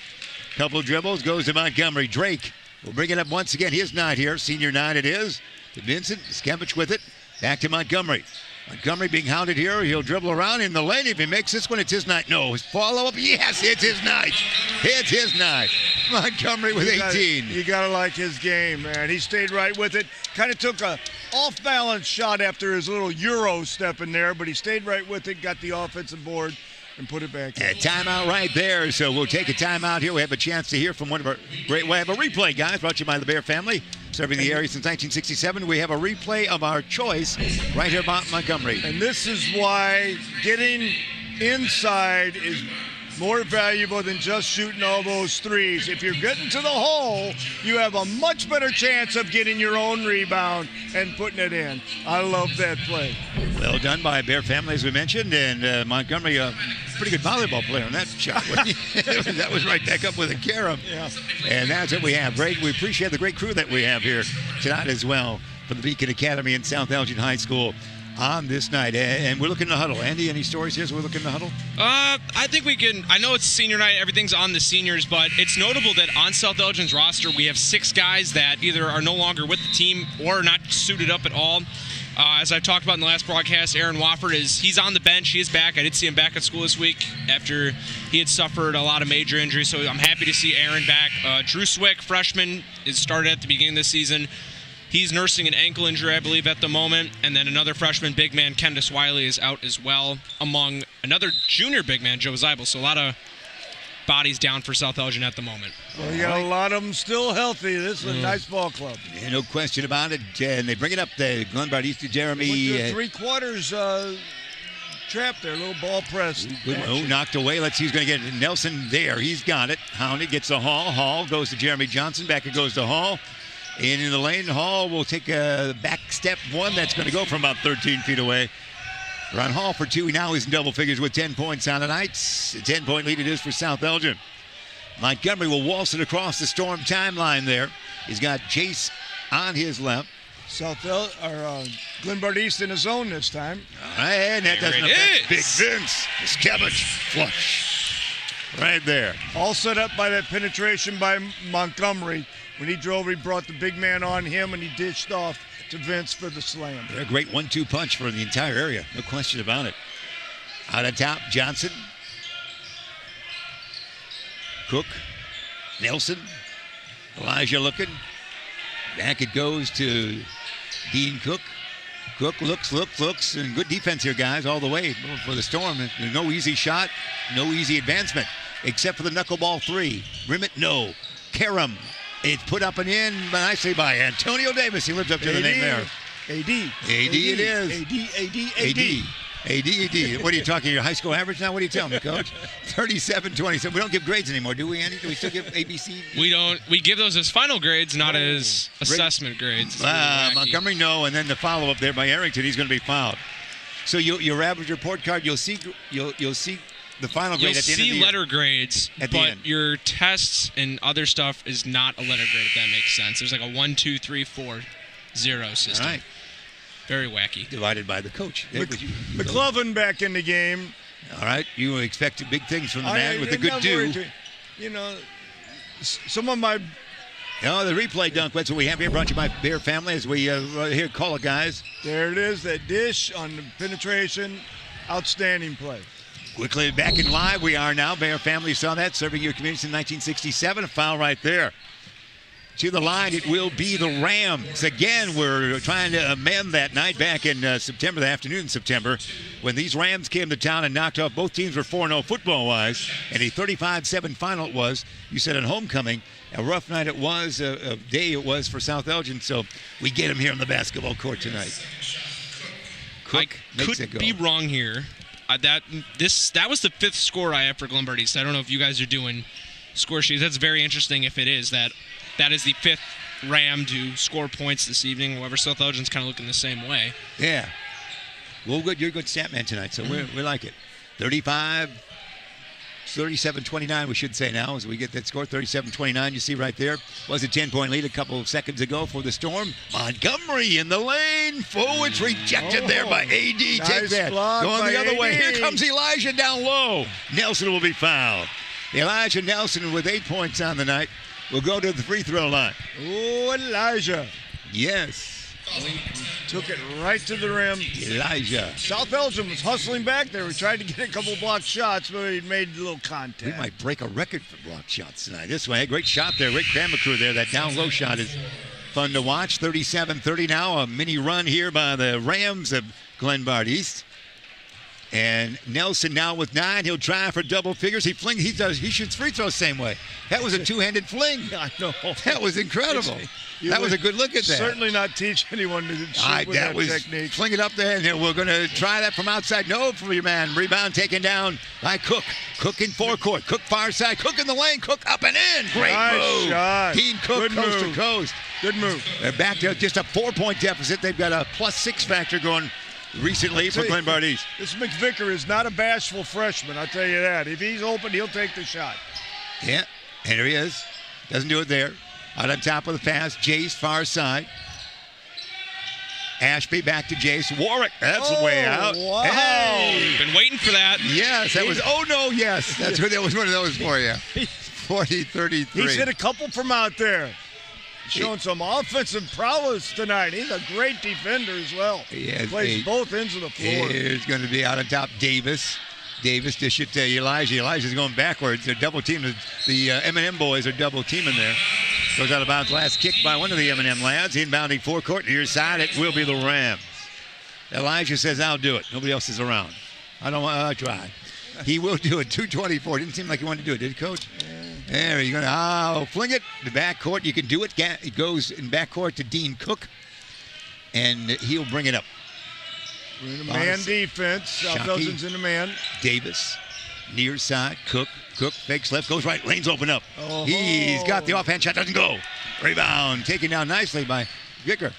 Couple of dribbles, goes to Montgomery. Drake will bring it up once again. His night here. Senior night it is. To Vincent. Skevich with it. Back to Montgomery. Montgomery being hounded here. He'll dribble around in the lane. If he makes this one, it's his night. No, his follow-up. Yes, it's his night. It's his night. Montgomery with 18. You got to like his game, man. He stayed right with it. Kind of took a off-balance shot after his little Euro step in there, but he stayed right with it, got the offensive board, and put it back in. A timeout right there. So we'll take a timeout here. We have a chance to hear from one of our great. We have a replay, guys, brought to you by the Bear family. Serving the area since 1967. We have a replay of our choice right here about Montgomery. And this is why getting inside is more valuable than just shooting all those threes. If you're getting to the hole, you have a much better chance of getting your own rebound and putting it in. I love that play. Well done by Bear family, as we mentioned, and Montgomery, a pretty good volleyball player on that shot. That was right back up with a carom. Yeah. And that's what we have. Great. We appreciate the great crew that we have here tonight as well from the Beacon Academy and South Elgin High School on this night. And we're looking to huddle. Andy, any stories here as we're looking to huddle? I think we can. I know it's senior night. Everything's on the seniors, but it's notable that on South Elgin's roster, we have 6 guys that either are no longer with the team or not suited up at all. As I've talked about in the last broadcast, Aaron Wofford he's on the bench. He is back. I did see him back at school this week after he had suffered a lot of major injuries, so I'm happy to see Aaron back. Drew Swick, freshman, is started at the beginning of the season. He's nursing an ankle injury, I believe, at the moment. And then another freshman big man, Kendis Wiley, is out as well, among another junior big man, Joe Zeibel. So a lot of bodies down for South Elgin at the moment. Well, you got a lot of them still healthy. This is a nice ball club. Yeah, no question about it. And they bring it up to Glenbard East to Jeremy. Went to three-quarters trap there, a little ball press. Good knocked away. Let's see who's going to get it. Nelson there. He's got it. Hounded gets to Hall. Hall goes to Jeremy Johnson. Back it goes to Hall. In the lane, Hall will take a back step one. That's going to go from about 13 feet away. Ron Hall for 2. Now he's in double figures with 10 points on the night. A 10-point lead it is for South Elgin. Montgomery will waltz it across the Storm timeline there. He's got Chase on his left. Glenbard East in his zone this time. All right, and that doesn't affect Big Vince. Skevich flush. Right there. All set up by that penetration by Montgomery. When he drove, he brought the big man on him, and he dished off to Vince for the slam. They're a great 1-2 punch for the entire area. No question about it. Out on top, Johnson. Cook. Nelson. Elijah looking. Back it goes to Dean Cook. Cook looks, and good defense here, guys, all the way for the Storm. There's no easy shot, no easy advancement, except for the knuckleball 3. Rimmet, no. Karam. It's put up and in nicely by Antonio Davis. He lives up to the name there. AD it is. AD. What are you talking? Your high school average now? What are you telling me, Coach? 37-27. We don't give grades anymore, do we, Andy? Do we still give ABC? We don't. We give those as final grades, not as assessment grades. Montgomery, no, and then the follow-up there by Arrington. He's going to be fouled. So your average report card, you'll see the final grade at the end of the year. You'll see letter grades, at the but end. Your tests and other stuff is not a letter grade, if that makes sense. There's like a 1, 2, 3, 4, 0 system. All right. Very wacky. Divided by the coach. McLovin back in the game. All right. You expect big things from the man with the good do. Some of my... the replay dunk. That's what we have here. Brought to you by Bear Family as we here call it, guys. There it is. That dish on the penetration. Outstanding play. Quickly back in live. We are now. Bear Family saw that. Serving your community in 1967. A foul right there. To the line, it will be the Rams. Again, we're trying to amend that night back in September, the afternoon in September, when these Rams came to town and knocked off. Both teams were 4-0 football-wise, and a 35-7 final it was. You said on homecoming, A rough night it was, a day it was for South Elgin, so we get them here on the basketball court tonight. Cook I could be wrong here. That was the 5th score I have for Glenbard East. I don't know if you guys are doing score sheets. That's very interesting if it is. That is the 5th Ram to score points this evening. However, South Elgin's kind of looking the same way. Yeah. Well, good. You're a good stat man tonight, so we like it. 37-29, we should say now, as we get that score. 37-29, you see right there. Was a 10-point lead a couple of seconds ago for the Storm. Montgomery in the lane. Forwards rejected there by A.D. Nice Take that. Going the other way. Here comes Elijah down low. Nelson will be fouled. Elijah Nelson with 8 points on the night will go to the free throw line. Oh, Elijah. Yes. Took it right to the rim. Elijah. South Elgin was hustling back there. We tried to get a couple blocked shots, but he made a little contact. We might break a record for blocked shots tonight. This way, great shot there. Rick Cramacrew there. That down low shot is fun to watch. 37-30 now. A mini run here by the Rams of Glenbard East. And Nelson now with 9. He'll try for double figures. He shoots free throws same way. That was a two-handed fling. I know. That was incredible. That was a good look at that. Certainly not teach anyone to shoot with that technique. Fling it up there, and we're going to try that from outside. No, for your man. Rebound taken down by Cook. Cook in forecourt. Cook far side. Cook in the lane. Cook up and in. Great nice move. Shot. Dean Cook good coast move. to coast. Good move. They're back to just a 4-point deficit. They've got a +6 factor going recently for Glenbard East. This McVicker is not a bashful freshman, I'll tell you that. If he's open, he'll take the shot. Yeah, and here he is. Doesn't do it there. Out on top of the pass, Jace, far side. Ashby back to Jace. Warwick, that's way out. Wow. Hey! Been waiting for that. Yes, that was, oh no, yes. That was one of those for you. 40-33. He's hit a couple from out there. Showing some offensive prowess tonight. He's a great defender as well. Plays both ends of the floor. Here's going to be out on top Davis. Davis dish it to Elijah. Elijah's going backwards. They're double teaming. The M&M boys are double teaming there. Goes out of bounds. Last kick by one of the M&M lads. Inbounding forecourt. Near side, it will be the Rams. Elijah says, I'll do it. Nobody else is around. I don't want to try. He will do it. 2:24. Didn't seem like he wanted to do it, did he, Coach? There you go. Fling it. The backcourt. You can do it. It goes in backcourt to Dean Cook. And he'll bring it up. We're in a man defense. South Elgin's in a man. Davis, near side. Cook fakes left, goes right. Lane's open up. He's got the offhand shot. Doesn't go. Rebound taken down nicely by Vicker.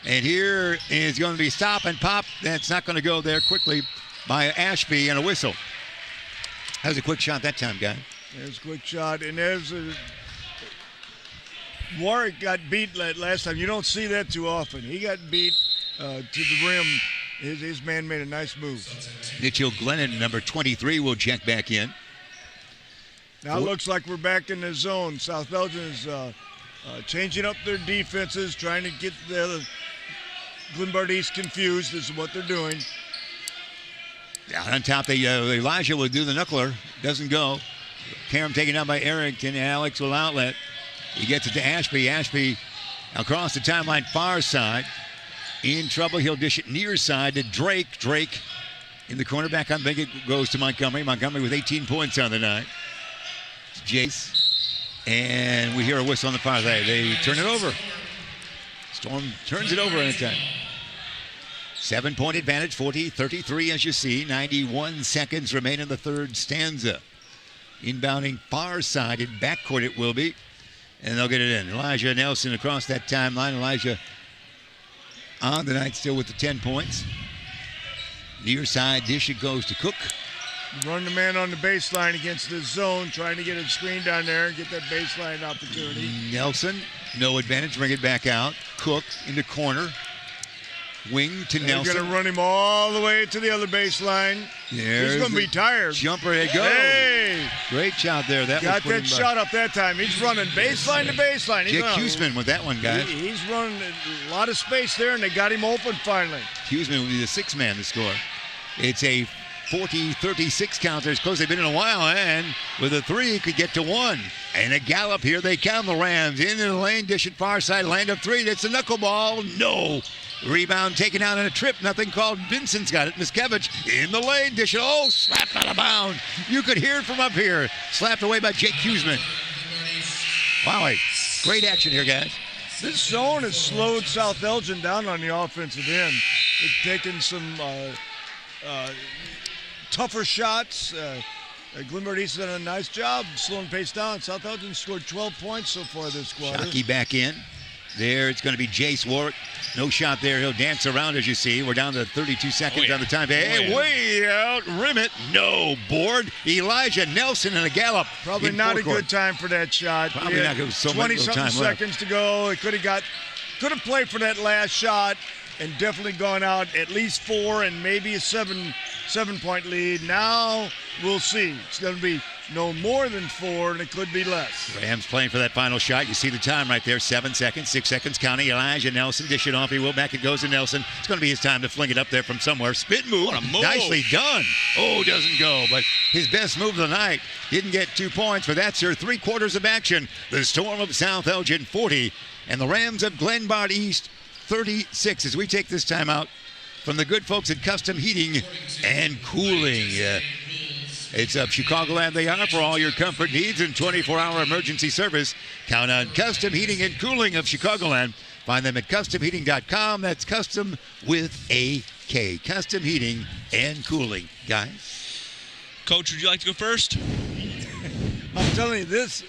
And here is going to be stop and pop. That's not going to go there quickly by Ashby and a whistle. That was a quick shot that time, guy. There's a quick shot. And there's Warwick got beat last time. You don't see that too often. He got beat to the rim. His man made a nice move. Mitchell Glennon, number 23, will check back in. Now it looks like we're back in the zone. South Elgin is changing up their defenses, trying to get the Glenbard East confused. This is what they're doing. Down on top, Elijah will do the knuckler. Doesn't go. Karam taken down by Arrington, and Alex will outlet. He gets it to Ashby. Ashby across the timeline, far side. In trouble, he'll dish it near side to Drake. Drake in the corner, back on. It goes to Montgomery. Montgomery with 18 points on the night. Jace. And we hear a whistle on the far side. They turn it over. Storm turns it over in a time. 7-point advantage, 40-33 as you see. 91 seconds remain in the third stanza. Inbounding far side in backcourt it will be. And they'll get it in. Elijah Nelson across that timeline. Elijah on the night still with the 10 points. Near side dish, it goes to Cook. Run the man on the baseline against the zone, trying to get a screen down there and get that baseline opportunity. Nelson, no advantage, bring it back out. Cook in the corner. Wing to Nelson. They're going to run him all the way to the other baseline. He's going to be tired. Jumper, it goes. Hey! Great shot there. That got that shot up that time. He's running baseline to baseline. Jake Huseman with that one, guys. He's running a lot of space there, and they got him open finally. Huseman will be the sixth man to score. It's a 40-36 count. They're as close as they've been in a while, and with a three, could get to one. And a gallop here. They count the Rams into the lane, dish it far side, land of three. That's a knuckleball. No. Rebound taken out on a trip. Nothing called. Vincent's got it. Miskevich in the lane. Dish it. Oh, slapped out of bounds. You could hear it from up here. Slapped away by Jake Huseman. Wow, great action here, guys. This zone has slowed South Elgin down on the offensive end. They've taken some tougher shots. Glenbard East has done a nice job slowing pace down. South Elgin scored 12 points so far this quarter. Shockey back in. There, it's going to be Jace Warwick. No shot there. He'll dance around, as you see. We're down to 32 seconds on the time. Hey, way out. Rim it. No. Board. Elijah Nelson in a gallop. Probably not a good time for that shot. Probably not good. So 20-something seconds to go. It could have played for that last shot and definitely gone out at least 4 and maybe a 7-point lead. Now we'll see. It's going to be no more than 4, and it could be less. Rams playing for that final shot. You see the time right there, 7 seconds, 6 seconds counting. Elijah Nelson, dish it off. He will. Back it goes to Nelson. It's going to be his time to fling it up there from somewhere. Spin move. What a move. Nicely done. Oh, doesn't go, but his best move of the night. Didn't get 2 points, but that's your 3 quarters of action. The Storm of South Elgin, 40, and the Rams of Glenbard East, 36. As we take this time out from the good folks at Custom Heating and Cooling. It's up Chicagoland they are for all your comfort needs and 24-hour emergency service. Count on Custom Heating and Cooling of Chicagoland. Find them at customheating.com. That's custom with a K. Custom Heating and Cooling. Guys? Coach, would you like to go first? I'm telling you, this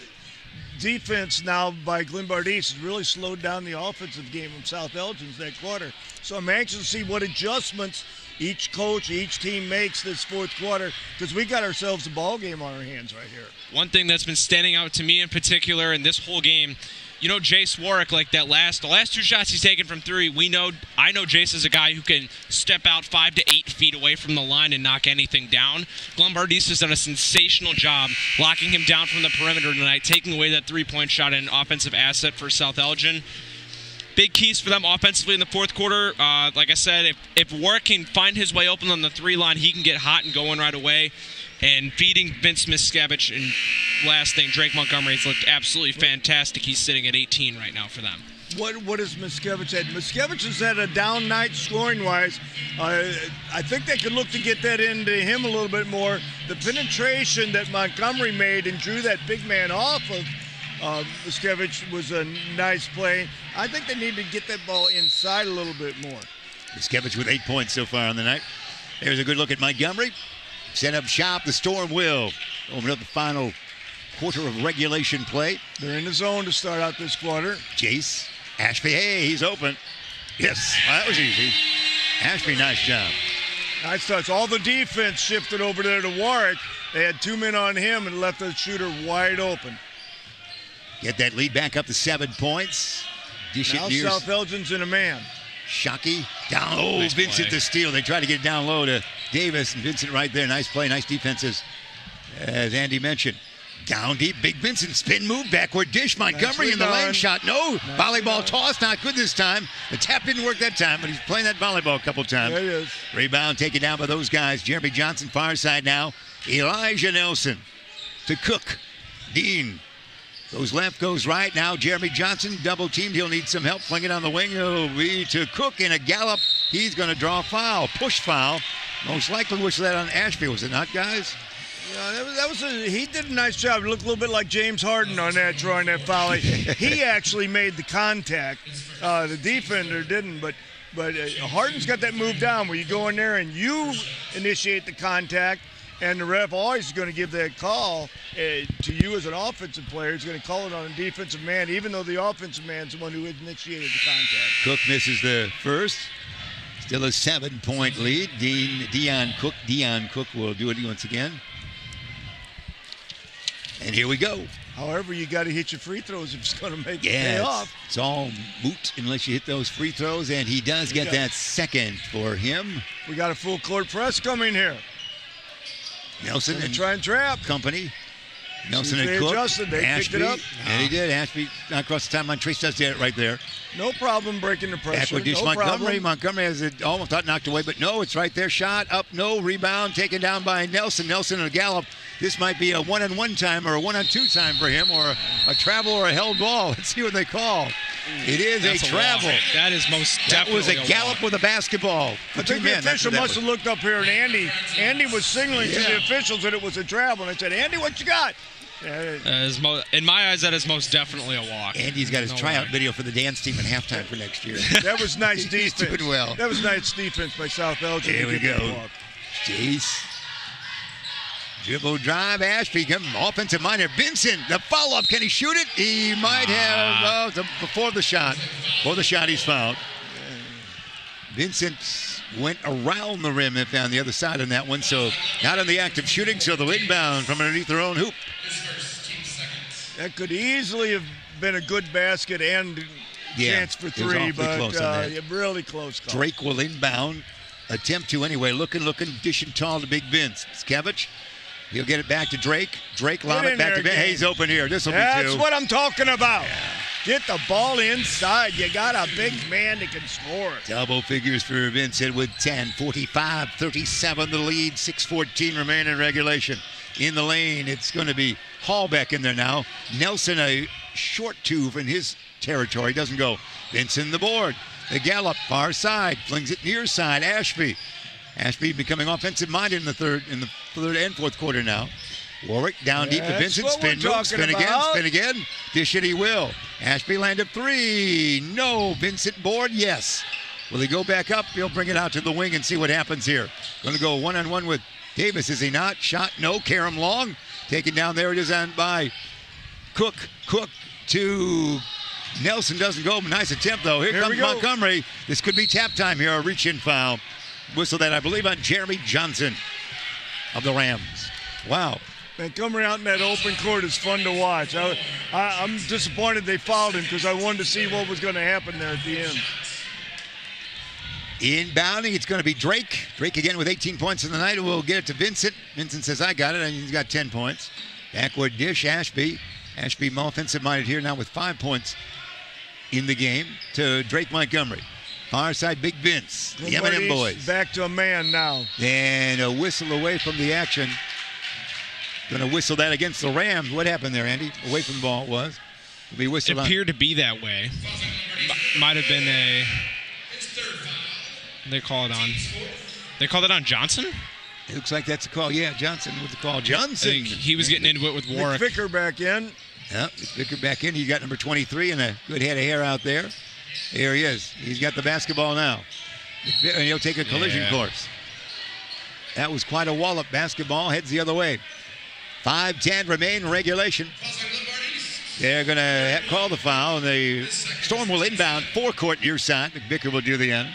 defense now by Glenbard East has really slowed down the offensive game of South Elgin's that quarter. So I'm anxious to see what adjustments each coach, each team makes this fourth quarter, because we got ourselves a ball game on our hands right here. One thing that's been standing out to me in particular in this whole game, you know, Jace Warwick, like the last 2 shots he's taken from 3, I know Jace is a guy who can step out 5 to 8 feet away from the line and knock anything down. Glenbard East has done a sensational job locking him down from the perimeter tonight, taking away that 3-point shot and an offensive asset for South Elgin. Big keys for them offensively in the fourth quarter. Like I said, if Warwick can find his way open on the 3 line, he can get hot and going right away. And feeding Vince Miscavige. And last thing, Drake Montgomery's looked absolutely fantastic. He's sitting at 18 right now for them. What has Miscavige had? Miscavige has had a down night scoring-wise. I think they could look to get that into him a little bit more. The penetration that Montgomery made and drew that big man off of Miscavige was a nice play. I think they need to get that ball inside a little bit more. Miscavige with 8 points so far on the night. There's a good look at Montgomery. Set up shop. The Storm will open up the final quarter of regulation play. They're in the zone to start out this quarter. Jace Ashby. Hey, he's open. Yes, that was easy. Ashby, nice job. Nice touch. All the defense shifted over there to Warwick. They had 2 men on him and left the shooter wide open. Get that lead back up to 7 points. Dish now it near South Elgin's in a man. Shockey down. Oh, nice Vincent play. the steal. They try to get it down low to Davis, and Vincent right there. Nice play, nice defenses, as Andy mentioned. Down deep, big Vincent spin move, backward dish. Montgomery in the lane shot. No, volleyball toss, not good this time. The tap didn't work that time, but he's playing that volleyball a couple times. There it is. Rebound taken down by those guys. Jeremy Johnson, far side now. Elijah Nelson to Cook. Dean goes left, goes right. Now Jeremy Johnson, double teamed. He'll need some help. Fling it on the wing. It'll be to Cook in a gallop. He's going to draw a foul. Push foul. Most likely was that on Ashby, was it not, guys? Yeah, he did a nice job. He looked a little bit like James Harden on that, drawing that foul. He actually made the contact. The defender didn't, but Harden's got that move down where you go in there and you initiate the contact, and the ref always is going to give that call to you as an offensive player. He's going to call it on a defensive man, even though the offensive man's the one who initiated the contact. Cook misses the first. Still a 7-point lead. Dion Cook will do it once again. And here we go. However, you got to hit your free throws if it's going to make it pay off. It's all moot unless you hit those free throws, and he does get that second for him. We got a full court press coming here. Nelson and try and trap company. Nelson and they Cook. Adjusted. They Ashby, picked it up. And he did. Ashby not across the timeline. Trace does get it right there. No problem breaking the pressure. Backward dish no Montgomery. problem. Montgomery has it almost thought knocked away, but no, it's right there. Shot up, no. Rebound taken down by Nelson. Nelson in a gallop. This might be a 1-on-1 time or a 1-on-2 time for him, or a travel or a held ball. Let's see what they call. It is a travel. That is most definitely That was a gallop with a basketball. I think the official must have looked up here, and Andy was signaling to the officials that it was a travel. And I said, Andy, what you got? In my eyes, that is most definitely a walk. Andy's got his tryout video for the dance team at halftime for next year. That was nice defense. He's doing well. That was nice defense by South Elgin. Here we go. Chase. Dribble drive. Ashby coming offensive minor. Vincent, the follow-up. Can he shoot it? He might have. Before the shot. Before the shot, he's fouled. Vincent went around the rim and found the other side on that one. So not on the act of shooting. So the inbound from underneath their own hoop. That could easily have been a good basket and chance for three, but really close call. Drake will inbound. Attempt to anyway. Looking, dishing tall to Big Vince. Skevich. He'll get it back to Drake. Drake lob it back to Ben. He's open here. This will be two. That's what I'm talking about. Yeah. Get the ball inside. You got a big man that can score. Double figures for Vincent with 10. 45-37 the lead. 6:14 remain in regulation. In the lane, it's going to be Hall back in there now. Nelson, a short two from his territory. Doesn't go. Vincent the board. The gallop, far side. Flings it near side. Ashby becoming offensive-minded in the third and fourth quarter now. Warwick down deep to Vincent. Spin move, spin again. Dish it he will. Ashby landed three. No. Vincent board, yes. Will he go back up? He'll bring it out to the wing and see what happens here. Going to go one-on-one with Davis, is he not? Shot, no. Karam Long. Taken down there. It is on by Cook. Cook to Nelson. Doesn't go. Nice attempt, though. Here comes Montgomery. This could be tap time here. A reach-in foul. Whistle that, I believe, on Jeremy Johnson of the Rams. Wow. Montgomery out in that open court is fun to watch. I'm disappointed they fouled him because I wanted to see what was going to happen there at the end. Inbounding, it's going to be Drake. Drake again with 18 points in the night. We'll get it to Vincent. Vincent says, I got it, and he's got 10 points. Backward dish, Ashby. Ashby more offensive-minded here now with 5 points in the game to Drake Montgomery. Far side, Big Vince, the M&M boys. Back to a man now. And a whistle away from the action. Going to whistle that against the Rams. What happened there, Andy? Away from the ball it was. It'll be whistled it appeared to be that way. Might have been a... They called it on Johnson? It looks like that's a call. Yeah, Johnson with the call. Johnson. He was getting into it with Warwick. Vicker back in. Yeah, Vicker back in. He got number 23 and a good head of hair out there. There he is. He's got the basketball now. And he'll take a collision course. That was quite a wallop. Basketball heads the other way. 5:10 remain in regulation. They're going to call the foul. And the Storm will inbound forecourt near side. McVicker will do the end.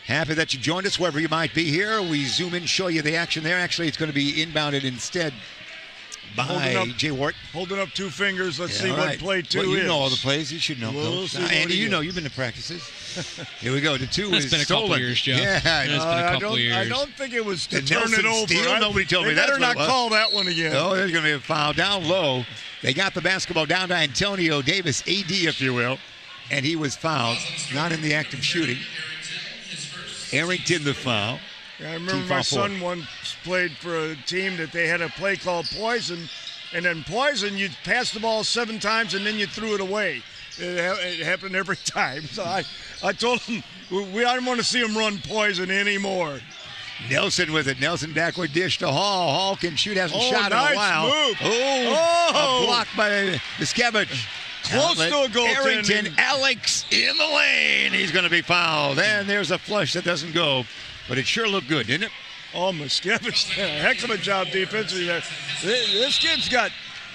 Happy that you joined us wherever you might be here. We zoom in, show you the action there. Actually, it's going to be inbounded instead by Jay Wart. Holding up two fingers. Let's see what play two is. You know all the plays. You should know. Andy, you know. You've been to practices. Here we go. The two is been a stolen. couple years, Joe. Yeah, it's been a couple years. I don't think it was to turn it over. Steal? Nobody told me that. They better not call that one again. Oh, there's going to be a foul down low. They got the basketball down to Antonio Davis, AD, if you will, and he was fouled. Not in the act of shooting. Arrington the foul. Yeah, I remember my son once played for a team that they had a play called Poison, and then Poison, you passed the ball 7 times and then you threw it away. It happened every time. So I told him, I didn't want to see him run Poison anymore. Nelson with it. Nelson backward dish to Hall. Hall can shoot, hasn't shot in a while. Move. A block by Miskevich. Close to a goal. Arrington, Alex in the lane. He's going to be fouled. And there's a flush that doesn't go. But it sure looked good, didn't it? Oh, Miskevich, heck of a job defensively there. This kid's got,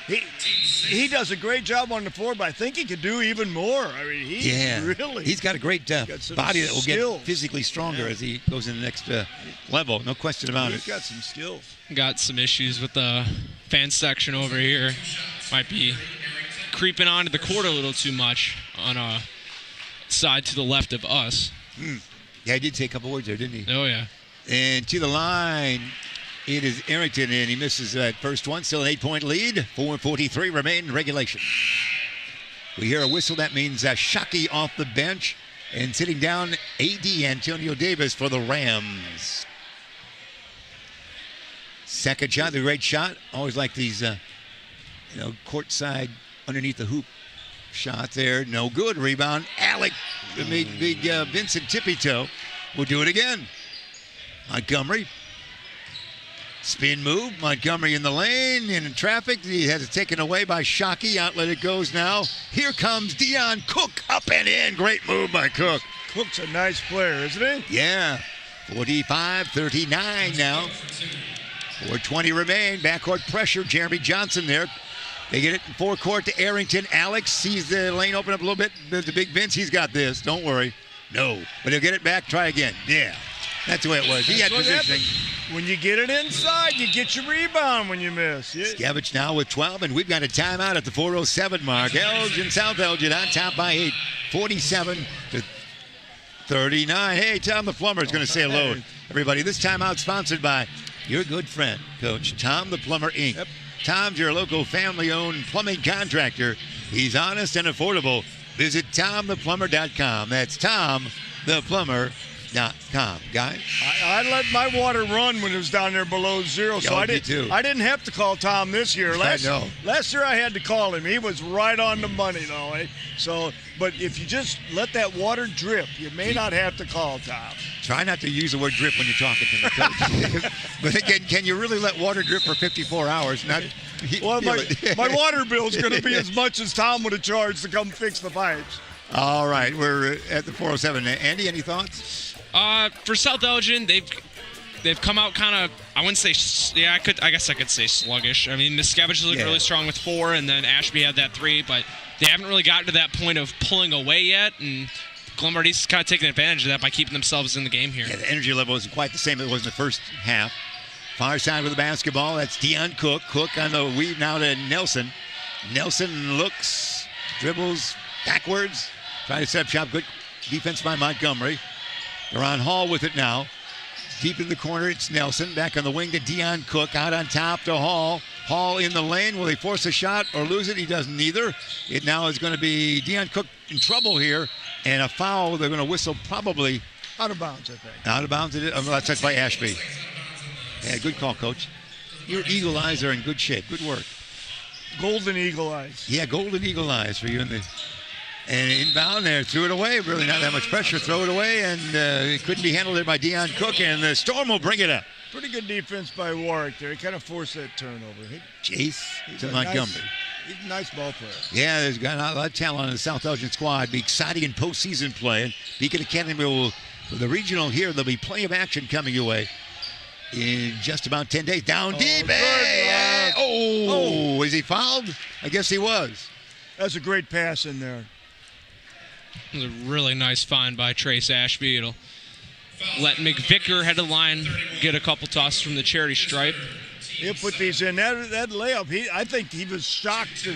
he does a great job on the floor, but I think he could do even more. I mean, he's got a great body that will get physically stronger as he goes in the next level. No question about it. He's got some skills. Got some issues with the fan section over here. Might be creeping onto the court a little too much on a side to the left of us. Yeah, he did say a couple words there, didn't he? Oh, yeah. And to the line, it is Arrington, and he misses that first one. Still an 8-point lead. 4:43 remain in regulation. We hear a whistle. That means Shockey off the bench. And sitting down, AD Antonio Davis for the Rams. Second shot, the great shot. Always like these, courtside underneath the hoop shot there. No good. Rebound. Alec, the big Vincent tippy toe, will do it again. Montgomery Spin move. Montgomery in the lane. In traffic. He has it taken away by Shockey. Outlet it goes now. Here comes Dion Cook. Up and in. Great move by Cook. Cook's a nice player, isn't he? Yeah. 45-39 now. 4:20 remain. Backcourt pressure. Jeremy Johnson there. They get it in forecourt to Arrington. Alex sees the lane open up a little bit. The big Vince, he's got this. Don't worry. No. But he'll get it back. Try again. Yeah. That's the way it was. He had positioning. When you get it inside, you get your rebound when you miss. Yeah. Skevich now with 12, and we've got a timeout at the 4:07 mark. South Elgin on top by 8. 47-39. Hey, Tom the Plumber is going to say hello, everybody. This timeout sponsored by your good friend, Coach Tom the Plumber, Inc. Yep. Tom's your local family-owned plumbing contractor. He's honest and affordable. Visit TomThePlumber.com. That's TomThePlumber.com. Guys, I let my water run when it was down there below zero, so I didn't have to call Tom this year. Last year I had to call him. He was right on the money, though. So, but if you just let that water drip, you may not have to call Tom. Try not to use the word drip when you're talking to me, Coach. But again, can you really let water drip for 54 hours? Well, my water bill's going to be as much as Tom would have charged to come fix the pipes. All right, we're at the 4:07. Andy, any thoughts? For South Elgin, they've come out kind of, I wouldn't say, I guess I could say sluggish. I mean, Miscavige looked really strong with 4, and then Ashby had that 3, but they haven't really gotten to that point of pulling away yet, and Glenbard East is kind of taking advantage of that by keeping themselves in the game here. Yeah, the energy level isn't quite the same as it was in the first half. Far side with the basketball, that's Dion Cook. Cook on the weave now to Nelson. Nelson looks, dribbles backwards, trying to set up shop. Good defense by Montgomery. They're on Hall with it now. Deep in the corner, it's Nelson. Back on the wing to Dion Cook. Out on top to Hall. Hall in the lane. Will he force a shot or lose it? He doesn't either. It now is going to be Dion Cook in trouble here. And a foul. They're going to whistle probably. Out of bounds, I think. Out of bounds. That's by Ashby. Yeah, good call, Coach. Your eagle eyes are in good shape. Good work. Golden eagle eyes. Yeah, golden eagle eyes for you in the... And inbound there, threw it away. Really not that much pressure. Throw it away, and it couldn't be handled there by Dion Cook, and the Storm will bring it up. Pretty good defense by Warwick there. He kind of forced that turnover. Chase to Montgomery. He's a nice ball player. Yeah, there's got a lot of talent on the South Elgin squad. Be exciting in postseason play. And Beacon Academy will, for the regional here, there'll be plenty of action coming your way in just about 10 days. Down deep. Is he fouled? I guess he was. That's a great pass in there. It was a really nice find by Trace Ashby. It'll let McVicker head of the line get a couple tosses from the charity stripe. He'll put these in. That layup, I think he was shocked to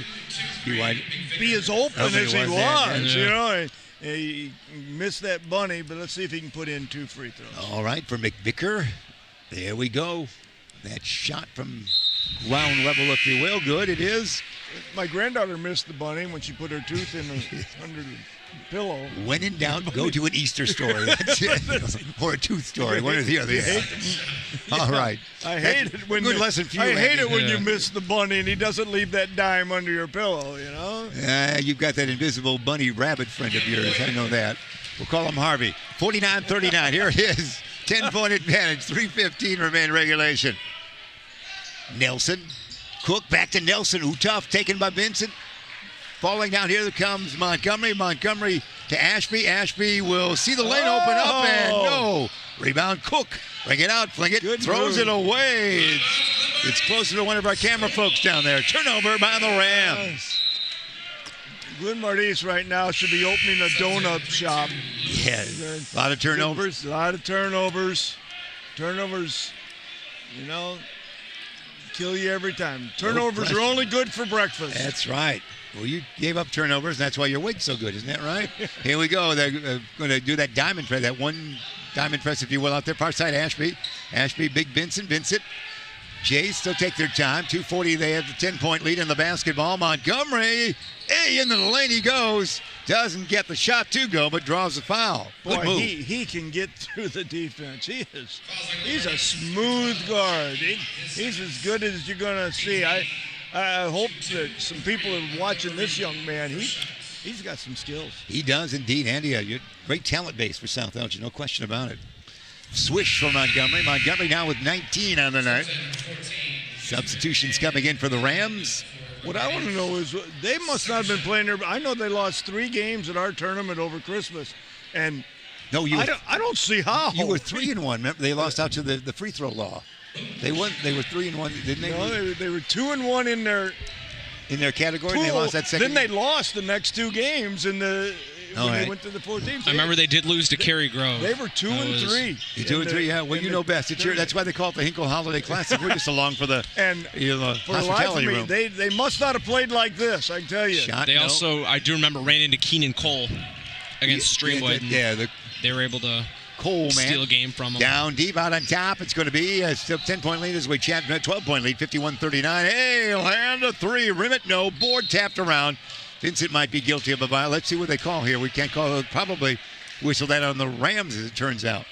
be as open as he was. You know, he missed that bunny, but let's see if he can put in 2 free throws. All right, for McVicker. There we go. That shot from ground level, if you will. Good, it is. My granddaughter missed the bunny when she put her tooth in under the pillow. When in doubt, go to an Easter story. That's it. Or a tooth story. One or the other. Yeah. All right. I hate it when you miss the bunny and he doesn't leave that dime under your pillow, you know? You've got that invisible bunny rabbit friend of yours. I know that. We'll call him Harvey. 49-39. Here it is. 10-point advantage. 3:15 remain regulation. Nelson. Cook back to Nelson. Tough. Taken by Vincent. Falling down here comes Montgomery. Montgomery to Ashby. Ashby will see the lane open up and no. Rebound Cook. Bring it out. Fling it. Good throws move. it away. It's closer to one of our camera folks down there. Turnover by the Rams. Glenbard East right now should be opening a donut shop. Yeah. A lot of turnovers. A lot of turnovers. Turnovers, you know, kill you every time. Turnovers are only good for breakfast. That's right. Well, you gave up turnovers, and that's why your weight's so good, isn't that right? Here we go. They're going to do that diamond press, that one diamond press, if you will, out there. Far side, Ashby. Ashby, big Vincent. Jace, they'll take their time. 2:40, they have the 10-point lead in the basketball. Montgomery, into the lane he goes. Doesn't get the shot to go, but draws a foul. Good move. He can get through the defense. He's a smooth guard. He's as good as you're going to see. I hope that some people are watching this young man. He's got some skills. He does indeed, Andy. A great talent base for South Elgin, no question about it. swish for Montgomery. Montgomery now with 19 on the night. Substitutions coming in for the Rams. What I want to know is they must not have been playing there. I know they lost 3 games at our tournament over Christmas, and no, I don't see how. You were 3-1. Remember, they lost out to the free throw law. They won. They were 3-1, didn't they? No, they were 2-1 in their category. pool. And they lost that second. Then they lost the next 2 games when they went to the 4 teams. I remember they did lose to Cary Grove. They were 2-3. 2-3, yeah. Well, you know best. That's why they call it the Hinkle Holiday Classic. We're just along for the for the life of me, they must not have played like this. I can tell you. Also, I do remember, ran into Keenan Cole against Streamwood. They were able to steal a game from them. Down deep out on top. It's going to be a 10-point lead as we chat. 12-point lead, 51-39. Hey, land a 3. Rim it. No. Board tapped around. Vincent might be guilty of a foul. Let's see what they call here. We can't call it. Probably whistle that on the Rams, as it turns out.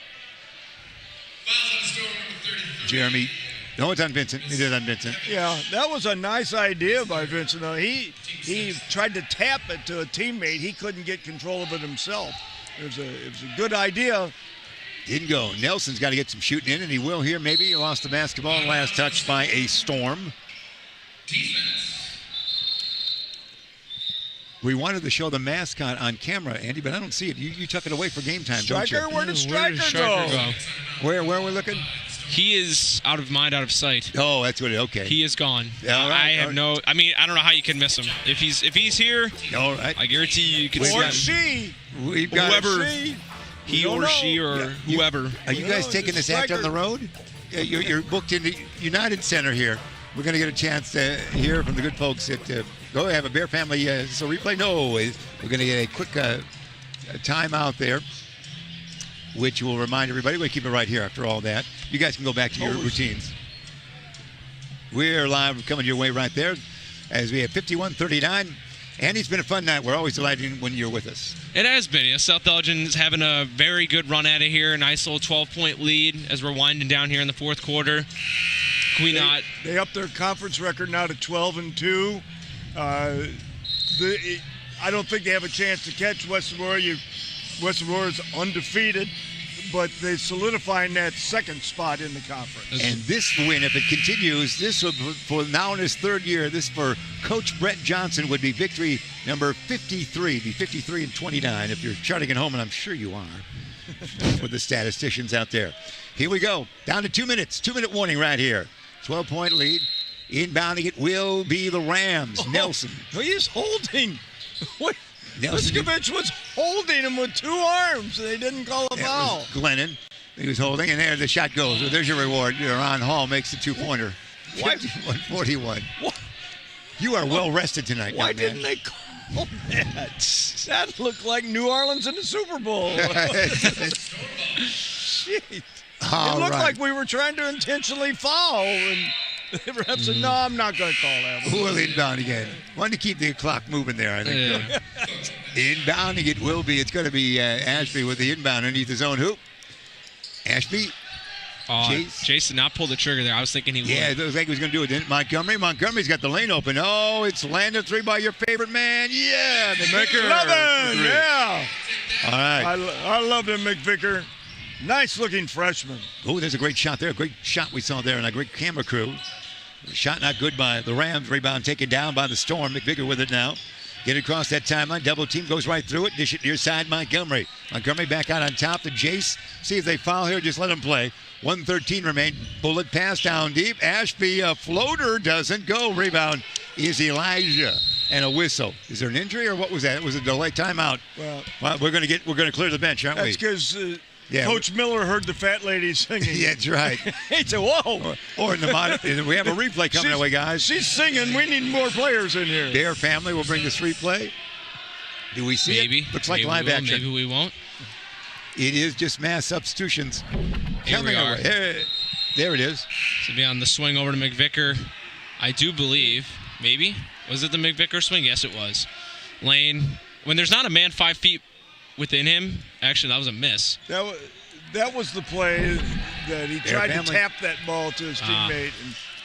Jeremy. No, it's on Vincent. It is on Vincent. Yeah, that was a nice idea by Vincent. He tried to tap it to a teammate. He couldn't get control of it himself. It was a good idea. Didn't go. Nelson's got to get some shooting in, and he will here. Maybe he lost the basketball. Last touch by a Storm. We wanted to show the mascot on camera, Andy, but I don't see it. You took it away for game time, don't you? Where did Striker go? Where are we looking? He is out of mind, out of sight. Oh, that's what okay. He is gone. All right, I don't know how you can miss him. If he's here, all right. I guarantee you can see Or him. she. We've got whoever, he or she or whoever. Are you guys taking this act on the road? You're booked in the United Center here. We're going to get a chance to hear from the good folks at go have a Bear family so replay. No, we're going to get a quick time out there, which will remind everybody. We keep it right here after all that. You guys can go back to your routines. We're live coming your way right there as we have 51-39. Andy, it's been a fun night. We're always delighted when you're with us. It has been. South Elgin's having a very good run at it here. A nice little 12-point lead as we're winding down here in the fourth quarter. They upped their conference record now to 12-2. I don't think they have a chance to catch Western Aurora. Western Aurora is undefeated, but they're solidifying that second spot in the conference. And this win, if it continues, this would, for now in his 3rd year, this for Coach Brett Johnson would be victory number 53. Be 53-29 if you're charting at home, and I'm sure you are with the statisticians out there. Here we go. Down to 2 minutes. 2-minute warning right here. 12-point lead. Inbounding it will be the Rams. Nelson. He's holding. Nelson Viskovich was holding him with 2 arms. They didn't call a foul. Glennon. He was holding, and there the shot goes. So there's your reward. Ron Hall makes the 2-pointer. 51-41. You are well rested tonight, Why didn't they call that? That looked like New Orleans in the Super Bowl. Shit. It looked like we were trying to intentionally foul, and the ref said, no, I'm not going to call that. Who will inbound again? Wanted to keep the clock moving there, I think. Yeah. Inbounding it will be. It's going to be Ashby with the inbound underneath his own hoop. Ashby. Jason not pull the trigger there. I was thinking he would. Yeah, it looked like he was going to do it. Didn't Montgomery? Montgomery's got the lane open. Oh, it's landed 3 by your favorite man. Yeah, the Maker. Yeah. All right. I love him, McVicker. Nice-looking freshman. Oh, there's a great shot there. A great shot we saw there, and a great camera crew. Shot not good by the Rams. Rebound taken down by the Storm. McVicker with it now. Get across that timeline. Double team goes right through it. Dish it near side Montgomery. Montgomery back out on top to Jace. See if they foul here. Just let them play. 1:13 remain. Bullet pass down deep. Ashby, a floater doesn't go. Rebound is Elijah. And a whistle. Is there an injury or what was that? It was a delay timeout. Well, we're going to clear the bench, aren't we? That's because Coach Miller heard the fat lady singing. Yeah, that's right. He said, whoa. Or in the we have a replay coming our way, guys. She's singing. We need more players in here. Bear family will bring this replay. Do we see it? Looks like live action. Maybe we won't. It is just mass substitutions. Here we are. There it is. So be on the swing over to McVicker. I do believe, maybe. Was it the McVicker swing? Yes, it was. Lane, when there's not a man 5 feet within him, actually, that was a miss. That was the play that he tried to tap that ball to his teammate.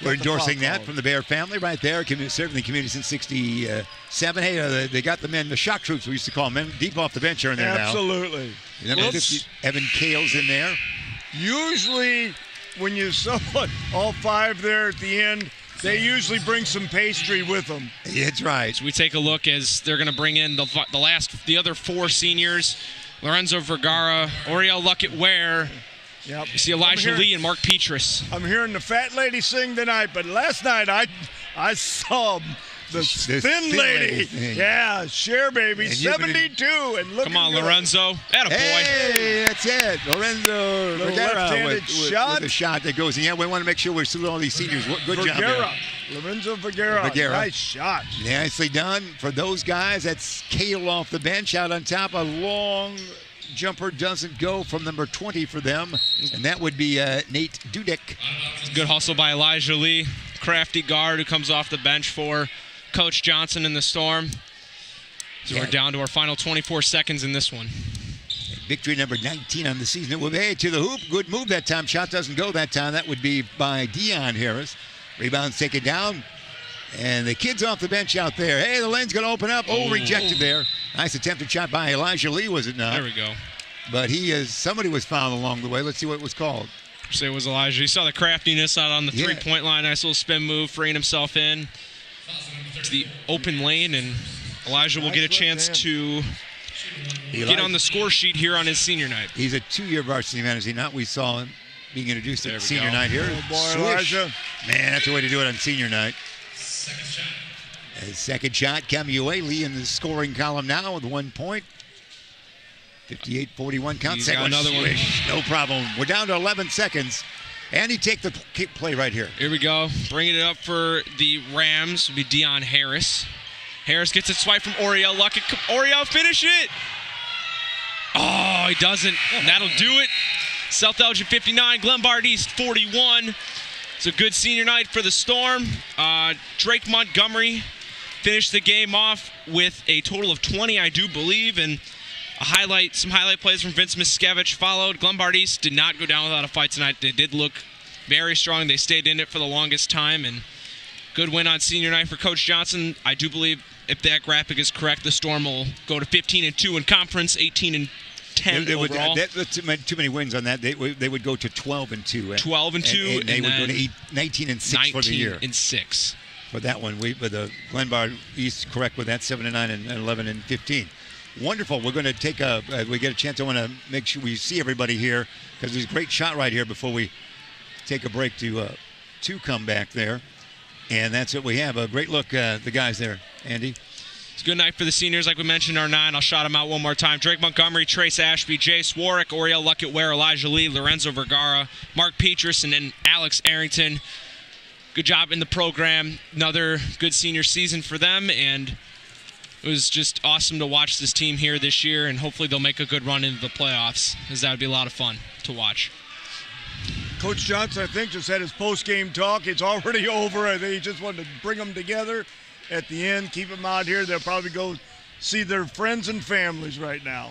We're endorsing that from the Bear family right there. Certainly community since 67. Hey, they got the men, the shock troops we used to call them, men deep off the bench are in there now. Absolutely. Number 50, Evan Kale's in there. Usually when you saw all 5 there at the end, they usually bring some pastry with them. That's right. So we take a look as they're going to bring in the other 4 seniors. Lorenzo Vergara, Oriel Luckett-Ware. Yep. You see Elijah Lee and Mark Petrus. I'm hearing the fat lady sing tonight, but last night I saw the thin lady. Yeah, Cher baby, 72, and look. Come on, Lorenzo. Atta boy. Hey, that's it. Lorenzo Vergara left-handed shot. with a shot that goes in. Yeah, we want to make sure we're salute all these seniors. Good job there. Lorenzo Vergara. Nice shot. Nicely done for those guys. That's Cale off the bench out on top. A long jumper doesn't go from number 20 for them, and that would be Nate Dudek. Good hustle by Elijah Lee, crafty guard who comes off the bench for Coach Johnson in the Storm. So we're down to our final 24 seconds in this one. Victory number 19 on the season. It will be to the hoop. Good move that time. Shot doesn't go that time. That would be by Dion Harris. Rebounds taken down. And the kid's off the bench out there. Hey, the lane's going to open up. Oh, rejected there. Nice attempted shot by Elijah Lee, was it not? There we go. But somebody was fouled along the way. Let's see what it was called. Say it was Elijah. You saw the craftiness out on the three-point line. Nice little spin move, freeing himself in to the open lane, and Elijah will get a chance to get on the score sheet here on his senior night. He's a 2-year varsity man, is he not? We saw him being introduced at senior night here. Oh boy, Elijah. Man, that's the way to do it on senior night. Second shot, Camueli in the scoring column now with 1 point. 58-41 count. He's Second got another one. No problem. We're down to 11 seconds. Andy, take the play right here. Here we go. Bringing it up for the Rams would be Dion Harris. Harris gets a swipe from Oriel Luckett. Oriel, finish it. Oh, he doesn't. And that'll do it. South Elgin 59, Glenbard East 41. It's a good senior night for the Storm. Drake Montgomery finished the game off with a total of 20, I do believe, and some highlight plays from Vince Miskevich followed. Glenbard East did not go down without a fight tonight. They did look very strong. They stayed in it for the longest time, and good win on senior night for Coach Johnson. I do believe, if that graphic is correct, the Storm will go to 15-2 in conference, 18-10 overall. Too many wins on that. They would go to 12-2. 12-2, and they would go to 19-6 for the year. 19-6. For that one, with the Glenbard East correct with that 7-9 and 11-15. Wonderful. We're going to take we get a chance. I want to make sure we see everybody here because there's a great shot right here before we take a break to come back there. And that's what we have. A great look, the guys there, Andy. It's a good night for the seniors, like we mentioned, our 9. I'll shout them out one more time. Drake Montgomery, Trace Ashby, Jace Warwick, Oriel Luckett-Ware, Elijah Lee, Lorenzo Vergara, Mark Petrus, and then Alex Arrington. Good job in the program. Another good senior season for them, and it was just awesome to watch this team here this year, and hopefully they'll make a good run into the playoffs, because that would be a lot of fun to watch. Coach Johnson, I think, just had his post-game talk. It's already over. I think he just wanted to bring them together at the end, keep them out here. They'll probably go see their friends and families right now.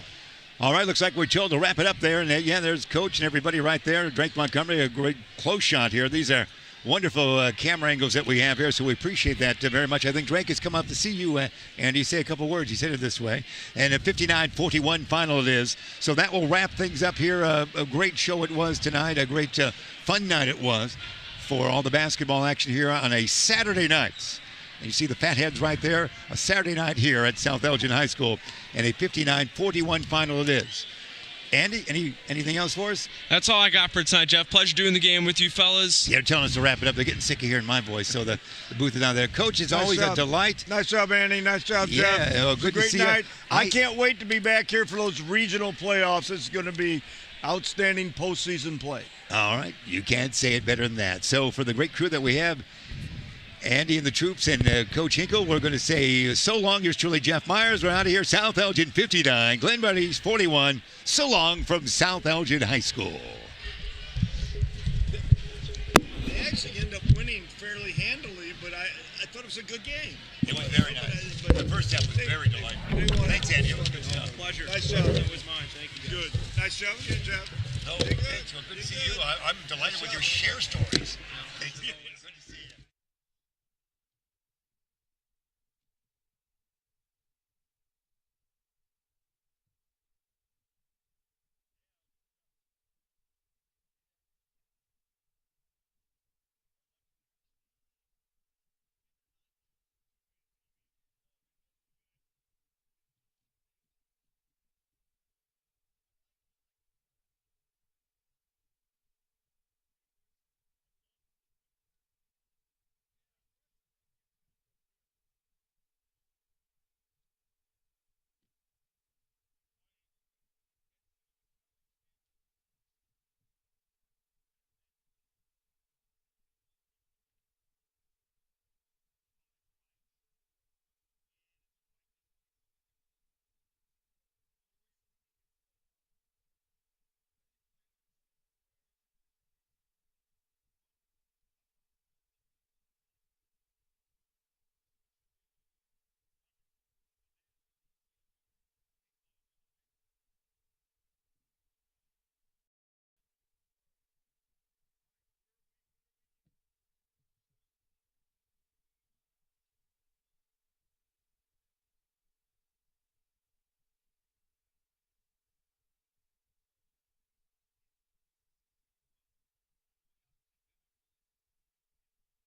All right, looks like we're told to wrap it up there. And, there's Coach and everybody right there. Drake Montgomery, a great close shot here. These are wonderful camera angles that we have here, so we appreciate that very much. I think Drake has come up to see you, Andy. Say a couple words. He said it this way. And a 59-41 final it is. So that will wrap things up here. A great show it was tonight. A great fun night it was for all the basketball action here on a Saturday night. And you see the Fatheads right there. A Saturday night here at South Elgin High School. And a 59-41 final it is. Andy, anything else for us? That's all I got for tonight, Jeff. Pleasure doing the game with you, fellas. Yeah, they're telling us to wrap it up. They're getting sick of hearing my voice, so the booth is down there. Coach, it's always a delight. Nice job, Andy. Nice job, Jeff. Yeah, good to see you. Great night. I can't wait to be back here for those regional playoffs. It's going to be outstanding postseason play. All right. You can't say it better than that. So for the great crew that we have, Andy and the troops and Coach Hinkle, we're going to say so long. Yours truly, Jeff Myers. We're out of here. South Elgin 59, Glenbard East 41. So long from South Elgin High School. They actually end up winning fairly handily, but I thought it was a good game. It was very nice. The first half was very delightful. Thanks, Andy. It was good stuff. Pleasure. Nice job. It was mine. Thank you, guys. Good. Nice job again, Jeff. Thanks. Well, good to see you. I'm delighted with your share stories. Good to see you.